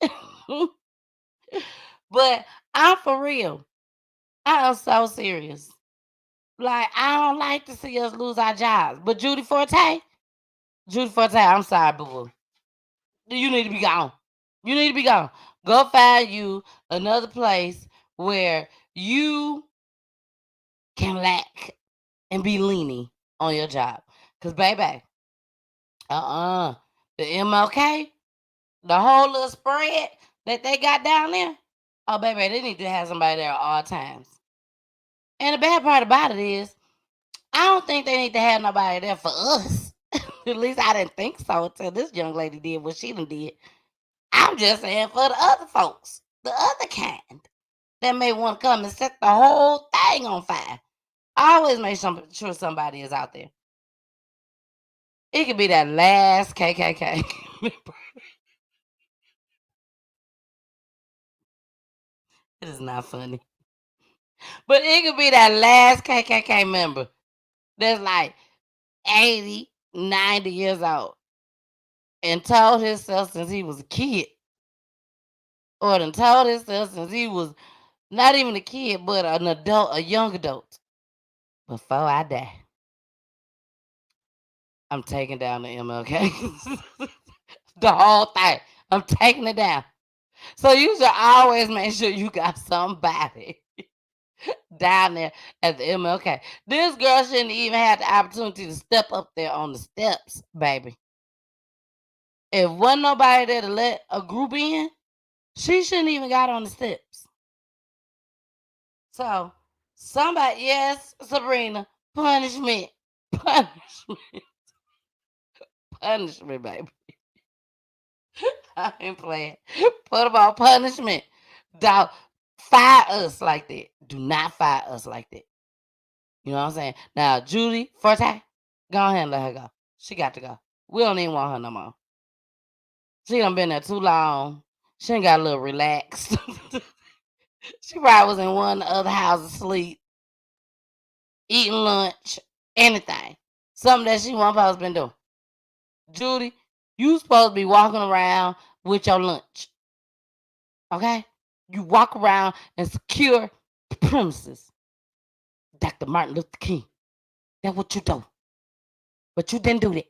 But I'm for real. I am so serious. Like, I don't like to see us lose our jobs. But Judy Forte, I'm sorry, boo. You need to be gone. You need to be gone. Go find you another place where you can lack and be leaning on your job. Cause baby, the MLK, the whole little spread that they got down there. Oh baby, they need to have somebody there at all times. And the bad part about it is, I don't think they need to have nobody there for us. At least I didn't think so until this young lady did what she done did. I'm just saying for the other folks, the other kind that may want to come and set the whole thing on fire. I always make sure somebody is out there. It could be that last KKK member. It is not funny. But it could be that last KKK member that's like 80, 90 years old and told himself since he was a kid, or done told himself since he was not even a kid, but an adult, a young adult. Before I die, I'm taking down the MLK. The whole thing. I'm taking it down. So you should always make sure you got somebody down there at the MLK. This girl shouldn't even have the opportunity to step up there on the steps, baby. If wasn't nobody there to let a group in, she shouldn't even got on the steps. So somebody, yes, Sabrina, punishment, punishment, punishment, baby. I ain't playing. Put them on punishment. Dog, fire us like that. Do not fire us like that. You know what I'm saying? Now, Judy Forte, go ahead and let her go. She got to go. We don't even want her no more. She done been there too long. She ain't got a little relaxed. She probably was in one of the other houses asleep, eating lunch, anything. Something that she wasn't supposed to been doing. Judy, you supposed to be walking around with your lunch. Okay? You walk around and secure the premises. Dr. Martin Luther King. That's what you do. But you didn't do that.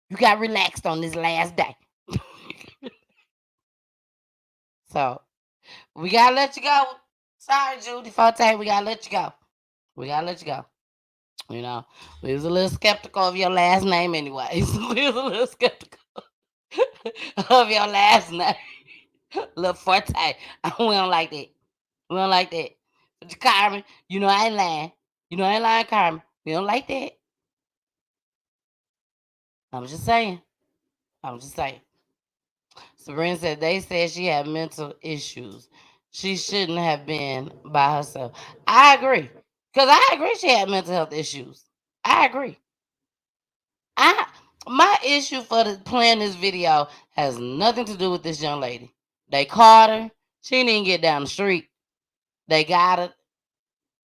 You got relaxed on this last day. So we gotta let you go. Sorry, Judy Forte, we gotta let you go. We gotta let you go. We was a little skeptical of your last name anyways. We was a little skeptical of your last name. Little Forte. We don't like that. We don't like that. But Carmen, I ain't lying. I ain't lying, Carmen. We don't like that. I'm just saying. I'm just saying. Sabrina said they said she had mental issues. She shouldn't have been by herself. I agree. Because I agree she had mental health issues. I agree. My issue for playing this video has nothing to do with this young lady. They caught her. She didn't even get down the street. They got her.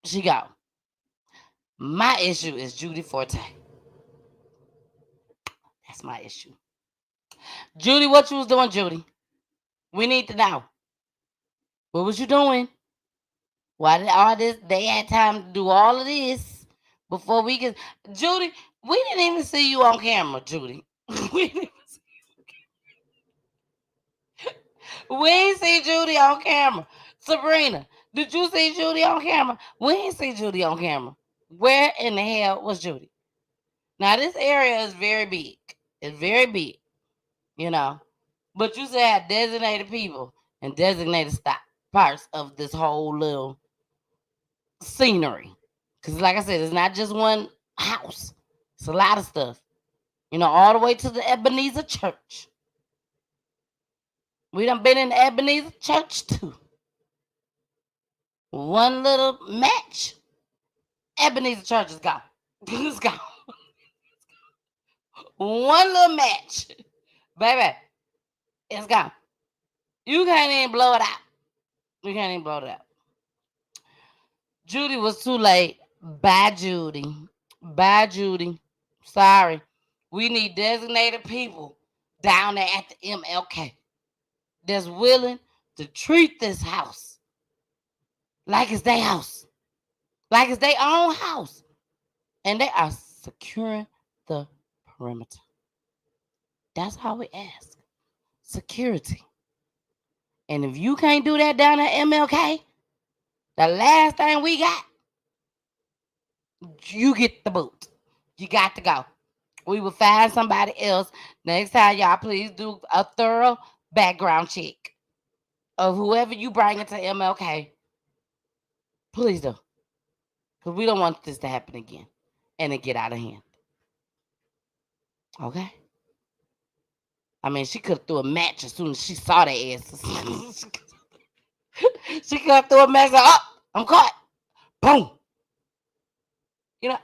She gone. My issue is Judy Forte. That's my issue. Judy, what you was doing, Judy? We need to know. What was you doing? Why did all this? They had time to do all of this before we could. Judy, we didn't even see you on camera, Judy. we didn't We ain't see Judy on camera. Sabrina, did you see Judy on camera? We ain't see Judy on camera. Where in the hell was Judy? Now, this area is very big. It's very big, you know. But you said designated people and designated parts of this whole little scenery. Because, like I said, it's not just one house, it's a lot of stuff. You know, all the way to the Ebenezer Church. We done been in the Ebenezer Church too. One little match, Ebenezer Church is gone. It's gone. One little match, baby, it's gone. You can't even blow it out. You can't even blow it out. Judy was too late. Bye, Judy. Bye, Judy. Sorry. We need designated people down there at the MLK that's willing to treat this house like it's their house, like it's their own house. And they are securing the perimeter. That's how we ask. Security. And if you can't do that down at MLK, the last thing we got, you get the boot. You got to go. We will find somebody else. Next time, y'all, please do a thorough background check of whoever you bring into MLK. Please do. Because we don't want this to happen again and it get out of hand. Okay? I mean, she could have threw a match as soon as she saw their asses. She could have threw a match. Oh, I'm caught. Boom. You know,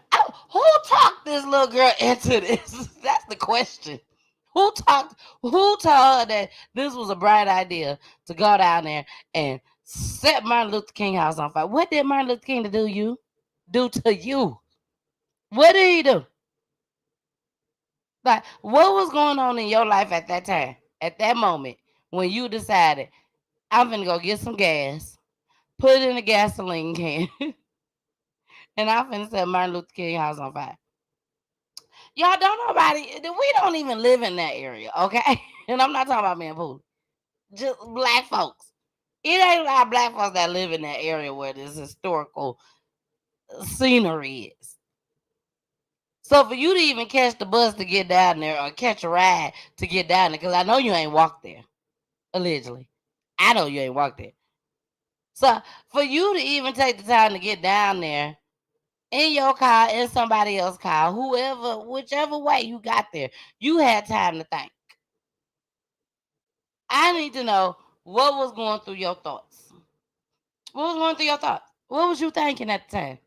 who talked this little girl into this? That's the question. Who told her that this was a bright idea to go down there and set Martin Luther King house on fire? What did Martin Luther King do to you? What did he do? Like, what was going on in your life at that time, at that moment, when you decided, I'm gonna go get some gas, put it in a gasoline can, and I'm finna set Martin Luther King house on fire? Y'all we don't even live in that area, okay? And I'm not talking about me and Pooh. Just black folks. It ain't a lot of black folks that live in that area where this historical scenery is. So for you to even catch the bus to get down there or catch a ride to get down there, because I know you ain't walked there, allegedly. I know you ain't walked there. So for you to even take the time to get down there in your car, in somebody else's car, whichever way you got there, you had time to think. I need to know what was going through your thoughts. What was going through your thoughts? What was you thinking at the time?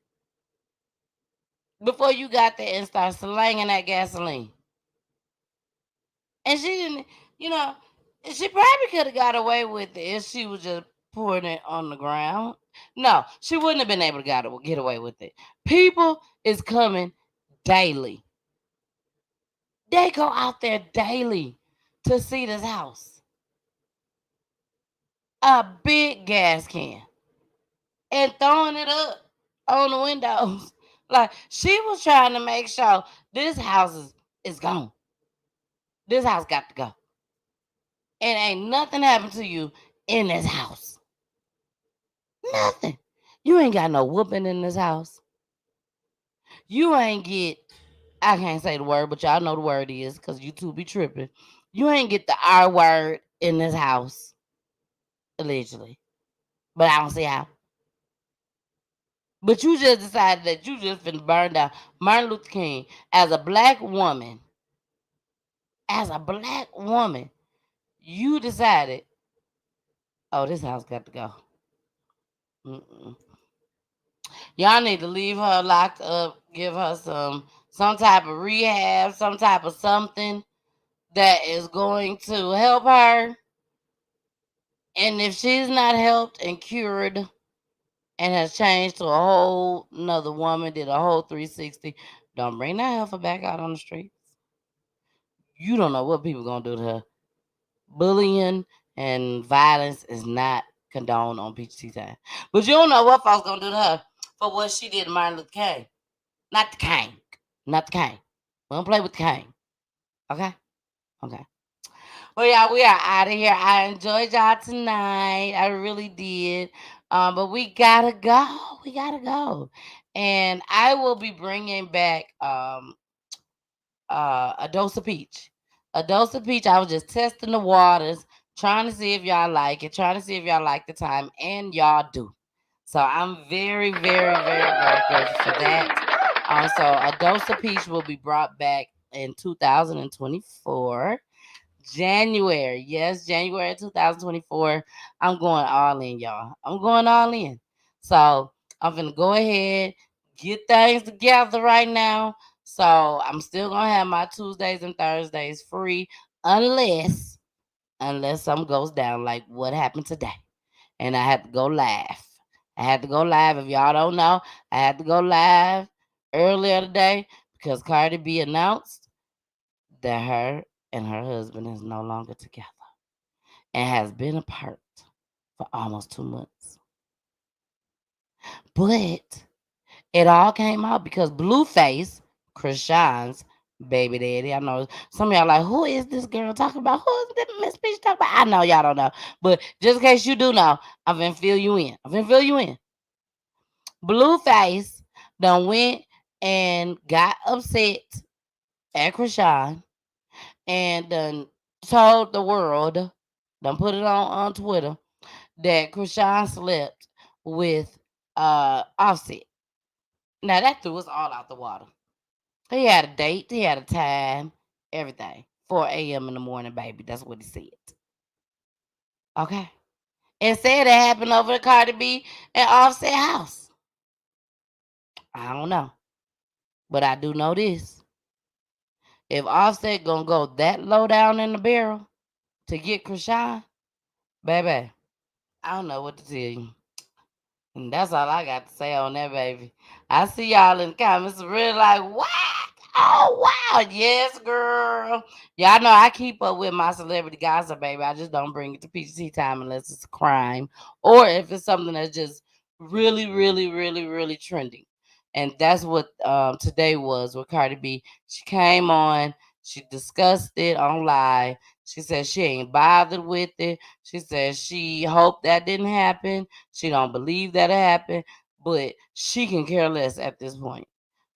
Before you got there and started slanging that gasoline. And she didn't, she probably could have got away with it if she was just pouring it on the ground. No, she wouldn't have been able to get away with it. People is coming daily. They go out there daily to see this house. A big gas can. And throwing it up on the windows. Like, she was trying to make sure this house is gone. This house got to go. And ain't nothing happened to you in this house. Nothing. You ain't got no whooping in this house. You ain't get, I can't say the word, but y'all know the word is because you two be tripping. You ain't get the R word in this house. Allegedly. But I don't see how. But you just decided that you just finna burn down Martin Luther King as a black woman. as a black woman, you decided, oh, this house got to go. Mm-mm. Y'all need to leave her locked up, give her some type of rehab, some type of something that is going to help her. And if she's not helped and cured and has changed to a whole another woman, did a whole 360, don't bring that heifer back out on the streets. You don't know what people gonna do to her. Bullying and violence is not condoned on PGT time. But you don't know what folks gonna do to her for what she did to Martin Luther King. Not the cane. Not the cane. We don't play with the cane. Okay? Okay. Well, y'all, we are out of here. I enjoyed y'all tonight. I really did. But we gotta go. We gotta go. And I will be bringing back a dose of peach. A dose of peach. I was just testing the waters, trying to see if y'all like it, trying to see if y'all like the time, and y'all do. So I'm very, very, very, very grateful for that. So a dose of peach will be brought back in 2024. January. Yes, January 2024. I'm going all in, y'all. I'm going all in. So I'm going to go ahead, get things together right now. So I'm still going to have my Tuesdays and Thursdays free unless something goes down like what happened today. And I had to go live. I had to go live. If y'all don't know, I had to go live earlier today because Cardi B announced that her and her husband is no longer together and has been apart for almost 2 months. But it all came out because Blueface, Krishan's baby daddy. I know some of y'all like, who is this girl talking about? Who is this Miss Peach talking about? I know y'all don't know. But just in case you do know, I'm gonna fill you in. Blueface done went and got upset at Krishan and done told the world, done put it on Twitter, that Krishan slept with Offset. Now that threw us all out the water. He had a date, he had a time, everything. 4 a.m. in the morning, baby. That's what he said. Okay. And said it happened over at Cardi B and Offset house. I don't know. But I do know this. If Offset gonna go that low down in the barrel to get Krishan, baby, I don't know what to tell you. And that's all I got to say on that, baby. I see y'all in the comments really like, what? Oh, wow. Yes, girl. Y'all know I keep up with my celebrity gossip, baby. I just don't bring it to PGT time unless it's a crime or if it's something that's just really, really, really, really trending. And that's what today was with Cardi B. She came on, she discussed it on live. She said she ain't bothered with it. She said she hoped that didn't happen. She don't believe that it happened, but she can care less at this point.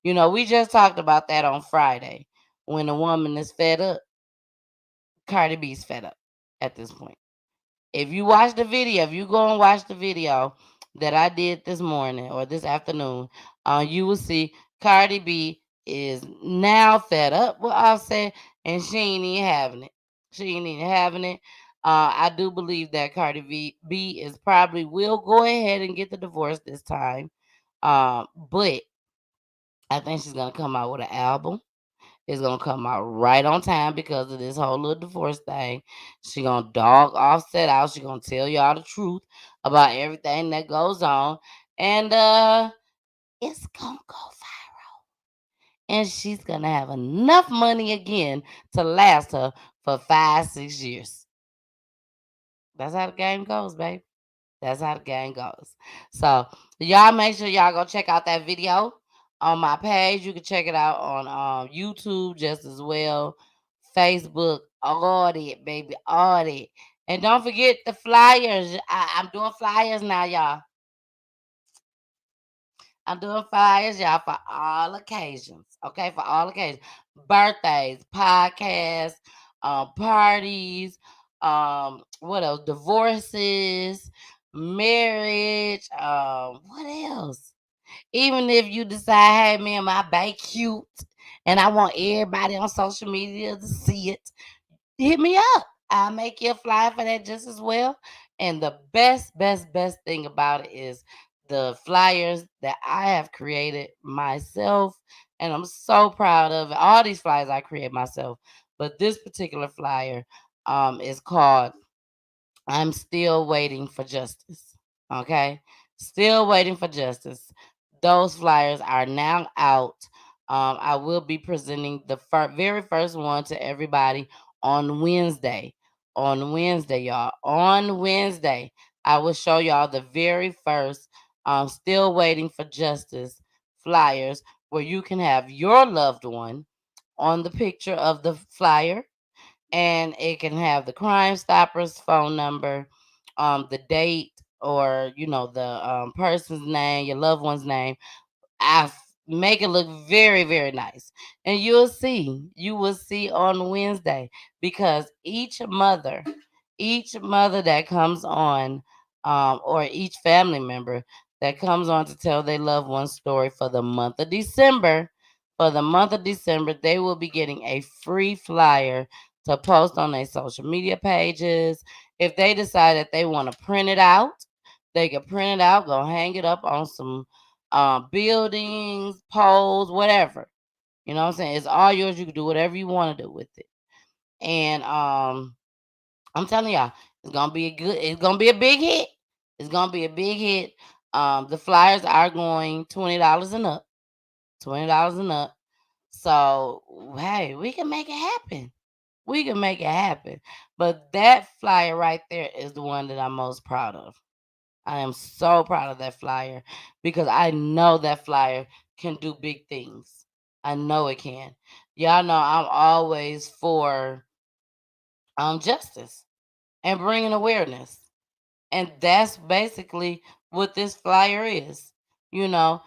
You know, we just talked about that on Friday. When a woman is fed up, Cardi B's fed up at this point. If you watch the video, if you go and watch the video that I did this morning or this afternoon, you will see Cardi B is now fed up with Offset and she ain't even having it. She ain't even having it. I do believe that Cardi B is probably will go ahead and get the divorce this time. But I think she's gonna come out with an album. It's gonna come out right on time because of this whole little divorce thing. She gonna dog Offset out. She gonna tell y'all the truth about everything that goes on, and it's gonna go viral. And she's gonna have enough money again to last her for 5-6 years. That's how the game goes, baby. That's how the game goes. So y'all make sure y'all go check out that video on my page. You can check it out on YouTube just as well. Facebook, all that, baby, all that. And don't forget the flyers. I'm doing flyers now, y'all. I'm doing flyers, y'all, for all occasions. Okay, for all occasions. Birthdays, podcasts, parties, what else? Divorces, marriage, what else? Even if you decide, hey man, my bae cute and I want everybody on social media to see it, hit me up. I'll make you a flyer for that just as well. And the best thing about it is the flyers that I have created myself. And I'm so proud of it. All these flyers I create myself. But this particular flyer is called I'm Still Waiting for Justice. Okay? Still waiting for justice. Those flyers are now out. I will be presenting the very first one to everybody on Wednesday. On Wednesday, y'all. On Wednesday, I will show y'all the very first Still Waiting for Justice flyers where you can have your loved one on the picture of the flyer, and it can have the Crime Stoppers phone number, the date, or the person's name, your loved one's name. Make it look very, very nice. And you will see on Wednesday, because each mother that comes on, or each family member that comes on to tell their loved one's story for the month of December, they will be getting a free flyer to post on their social media pages. If they decide that they want to print it out, they can print it out, go hang it up on some buildings, poles, whatever. You know what I'm saying? It's all yours. You can do whatever you want to do with it. And I'm telling y'all, it's gonna be a big hit. It's gonna be a big hit. The flyers are going $20 and up. $20 and up. So hey, we can make it happen. We can make it happen. But that flyer right there is the one that I'm most proud of. I am so proud of that flyer because I know that flyer can do big things. I know it can. Y'all know I'm always for justice and bringing awareness. And that's basically what this flyer is. You know,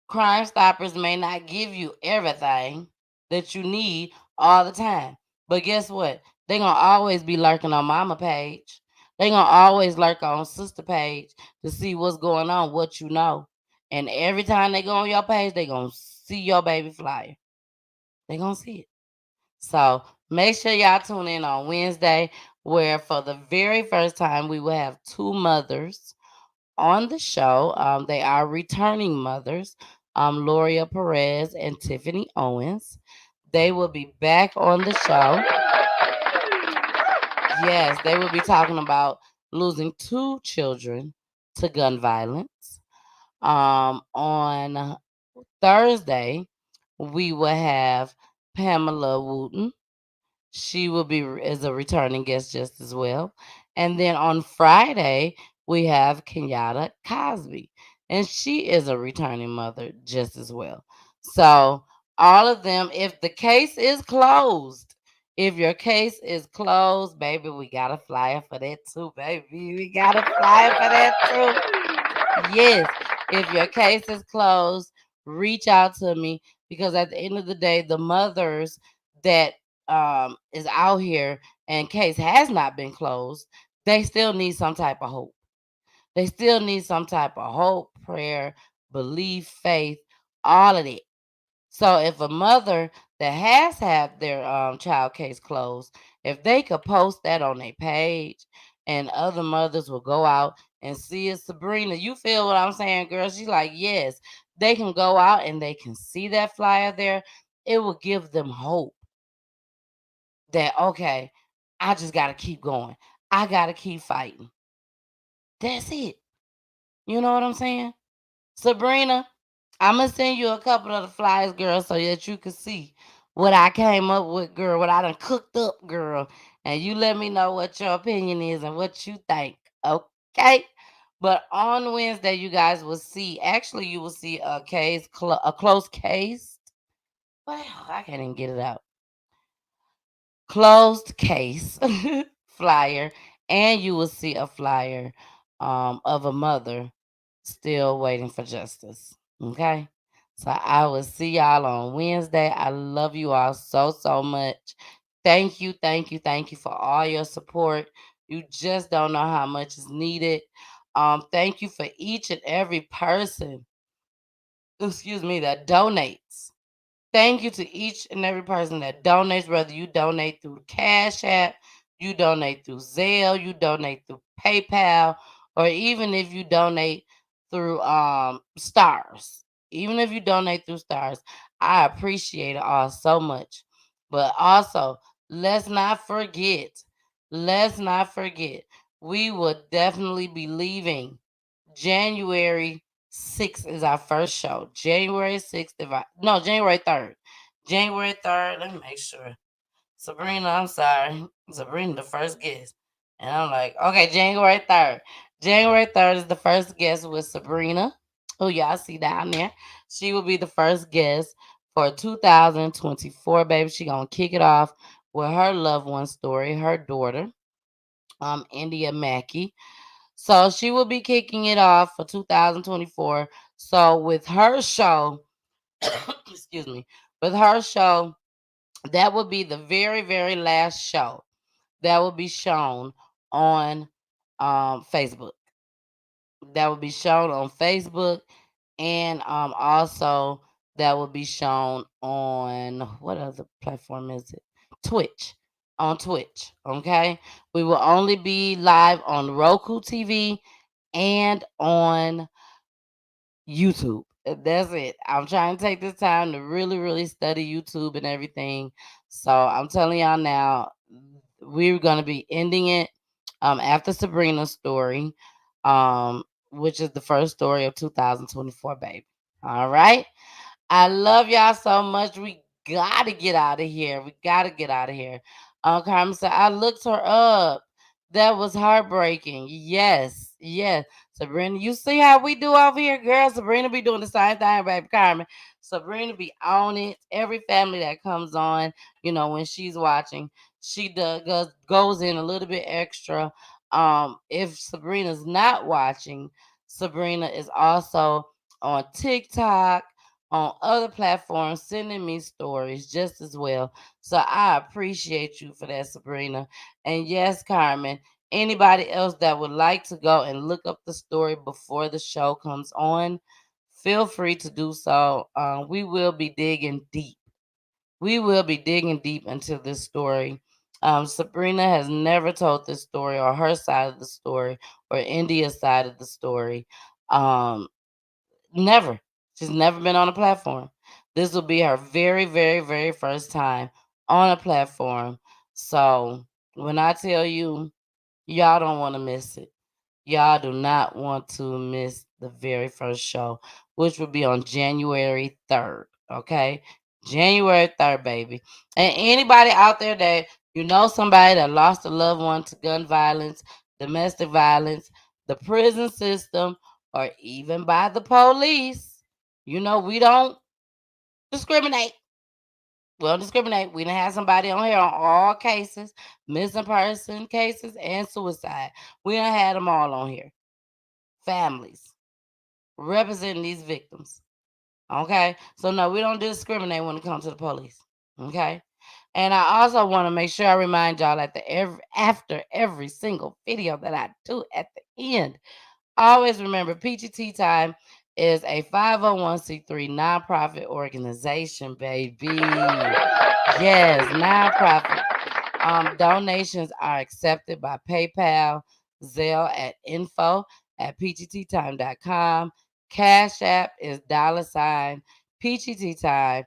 Crime Stoppers may not give you everything that you need all the time. But guess what? They're going to always be lurking on mama page. They're going to always lurk on sister page to see what's going on, what you know. And every time they go on your page, they're going to see your baby flyer. They're going to see it. So make sure y'all tune in on Wednesday, where for the very first time we will have two mothers on the show. They are returning mothers, Loria Perez and Tiffany Owens. They will be back on the show. Yes, they will be talking about losing two children to gun violence. On Thursday, we will have Pamela Wooten. She will be as a returning guest just as well. And then on Friday, we have Kenyatta Cosby, and she is a returning mother just as well. So all of them, if the case is closed, if your case is closed, baby, we got a flyer for that too, baby. We got a flyer for that too. Yes, if your case is closed, reach out to me, because at the end of the day, the mothers that is out here and case has not been closed, they still need some type of hope. They still need some type of hope, prayer, belief, faith, all of it. So if a mother that has had their child case closed, if they could post that on their page, and other mothers will go out and see it. Sabrina, you feel what I'm saying, girl? She's like, yes, they can go out and they can see that flyer there. It will give them hope that, okay, I just got to keep going. I got to keep fighting. That's it. You know what I'm saying? Sabrina, I'm going to send you a couple of the flyers, girl, so that you can see what I came up with, girl, what I done cooked up, girl. And you let me know what your opinion is and what you think. Okay? But on Wednesday, you guys will see, actually, you will see a case, a closed case. Well, I can't even get it out. Closed case flyer, and you will see a flyer of a mother still waiting for justice. Okay, so I will see y'all on Wednesday. I love you all so much. Thank you for all your support. You just don't know how much is needed. Thank you for each and every person, excuse me, that donates. Thank you to each and every person that donates, whether you donate through Cash App, you donate through Zelle, you donate through PayPal, or even if you donate through Stars. Even if you donate through Stars, I appreciate it all so much. But also, let's not forget, let's not forget, we will definitely be leaving January 6th is our first show. January 6th, no, January 3rd. January 3rd, let me make sure. Sabrina, I'm sorry. Sabrina, the first guest. And I'm like, okay, January 3rd. January 3rd is the first guest with Sabrina, who y'all see down there. She will be the first guest for 2024, baby. She gonna kick it off with her loved one story, her daughter, India Mackey. So she will be kicking it off for 2024. So with her show, excuse me, with her show, that will be the very, very last show that will be shown on Facebook. That will be shown on Facebook, and also that will be shown on what other platform is it? Twitch. On Twitch. Okay. We will only be live on Roku TV and on YouTube. That's it. I'm trying to take this time to really, really study YouTube and everything. So I'm telling y'all now, we're gonna be ending it after Sabrina's story, which is the first story of 2024, baby. All right. I love y'all so much. We gotta get out of here. We gotta get out of here. Carmen said, I looked her up. That was heartbreaking. Yes, yes. Sabrina, you see how we do over here, girl? Sabrina be doing the same thing, baby Carmen. Sabrina be on it. Every family that comes on, when she's watching, she goes in a little bit extra. If Sabrina's not watching, Sabrina is also on TikTok, on other platforms, sending me stories just as well. So I appreciate you for that, Sabrina. And yes, Carmen, anybody else that would like to go and look up the story before the show comes on, feel free to do so. We will be digging deep. We will be digging deep into this story. Sabrina has never told this story or her side of the story or India's side of the story. Um, Never. She's never been on a platform. This will be her very, very, very first time on a platform. So when I tell you, y'all don't want to miss it. Y'all do not want to miss the very first show, which will be on January 3rd. Okay? January 3rd, baby. And anybody out there that somebody that lost a loved one to gun violence, domestic violence, the prison system, or even by the police, we don't discriminate. We don't discriminate. We done have somebody on here on all cases, missing person cases and suicide. We done had them all on here. Families representing these victims. Okay? So no, we don't discriminate when it comes to the police. Okay? And I also want to make sure I remind y'all after every single video that I do at the end, always remember PGT Time is a 501c3 nonprofit organization, baby. Yes, nonprofit. Donations are accepted by PayPal, Zelle at info@pgttime.com. Cash App is $ PGT Time.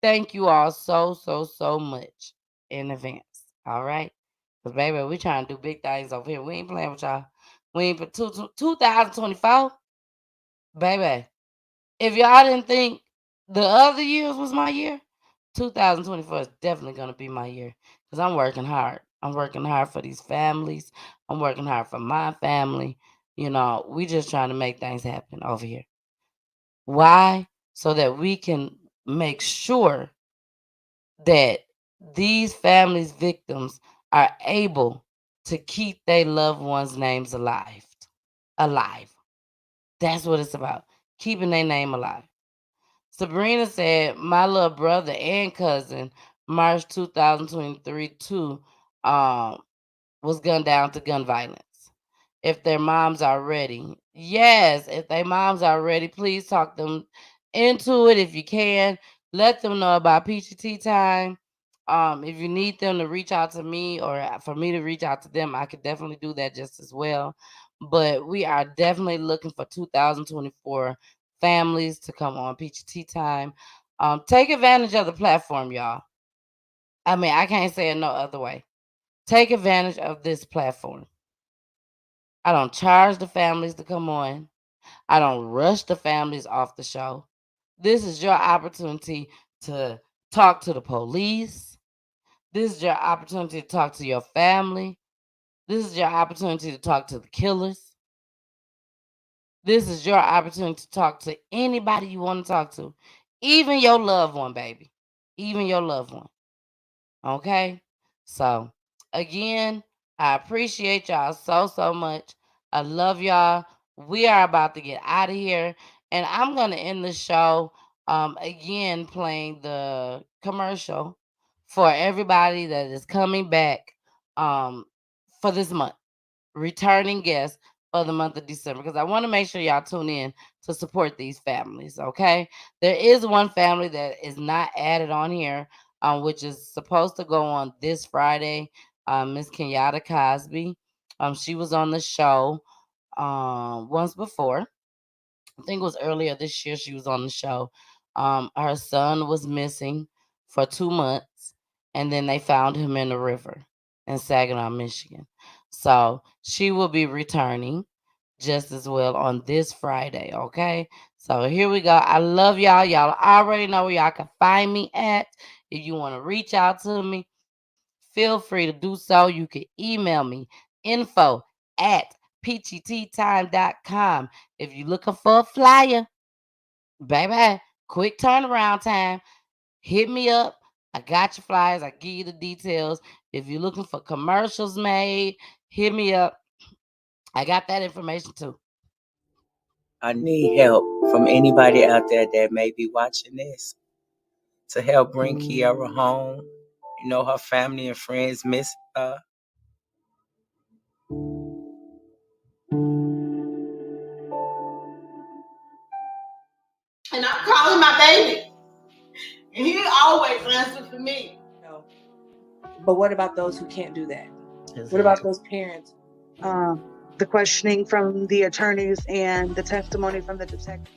Thank you all so, so, so much in advance. All right? Because, baby, we trying to do big things over here. We ain't playing with y'all. We ain't for 2024. Baby, if y'all didn't think the other years was my year, 2024 is definitely going to be my year because I'm working hard. I'm working hard for these families. I'm working hard for my family. We just trying to make things happen over here. Why? So that we can make sure that these families' victims are able to keep their loved ones' names alive. Alive. That's what it's about. Keeping their name alive. Sabrina said, my little brother and cousin, March 2023 too, was gunned down to gun violence. If their moms are ready. Yes, if their moms are ready, please talk them into it if you can. Let them know about Peachy Tea Time. If you need them to reach out to me or for me to reach out to them, I could definitely do that just as well. But we are definitely looking for 2024 families to come on Peachy Tea Time. Take advantage of the platform, y'all. I mean, I can't say it no other way. Take advantage of this platform. I don't charge the families to come on. I don't rush the families off the show. This is your opportunity to talk to the police. This is your opportunity to talk to your family. This is your opportunity to talk to the killers. This is your opportunity to talk to anybody you want to talk to. Even your loved one, baby. Even your loved one. Okay? So, again, I appreciate y'all so much. I love y'all. We are about to get out of here. And I'm going to end the show again playing the commercial for everybody that is coming back for this month. Returning guests for the month of December, because I want to make sure y'all tune in to support these families. Okay, there is one family that is not added on here, which is supposed to go on this Friday. Miss Kenyatta Cosby. She was on the show once before. I think it was earlier this year she was on the show. Her son was missing for 2 months, and then they found him in the river in Saginaw, Michigan. So she will be returning just as well on this Friday. Okay. So here we go. I love y'all. Y'all already know where y'all can find me at. If you want to reach out to me, feel free to do so. You can email me info@peachyteatime.com. If you're looking for a flyer, baby, quick turnaround time. Hit me up. I got your flyers. I give you the details. If you're looking for commercials made, hit me up. I got that information too. I need help from anybody out there that may be watching this to help bring Kiara home. You know, her family and friends miss her. And I'm calling my baby. And he always answers for me. But what about those who can't do that? Exactly. What about those parents? The questioning from the attorneys and the testimony from the detective.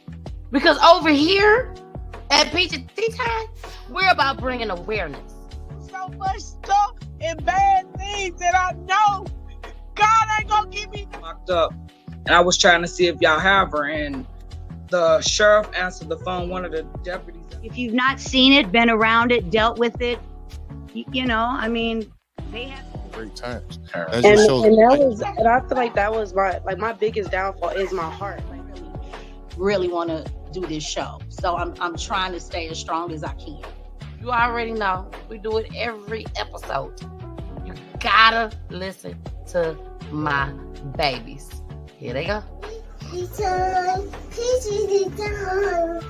Because over here at Peachy Tea Time, we're about bringing awareness. So much stuff and bad things that I know God ain't gonna give me. Locked up, and I was trying to see if y'all have her, and the sheriff answered the phone. One of the deputies. If you've not seen it, been around it, dealt with it, you know, I mean, they have great times. And I feel like that was my biggest downfall is my heart. really want to do this show. So I'm trying to stay as strong as I can. You already know we do it every episode. You gotta listen to my babies. Here they go. Peachy time.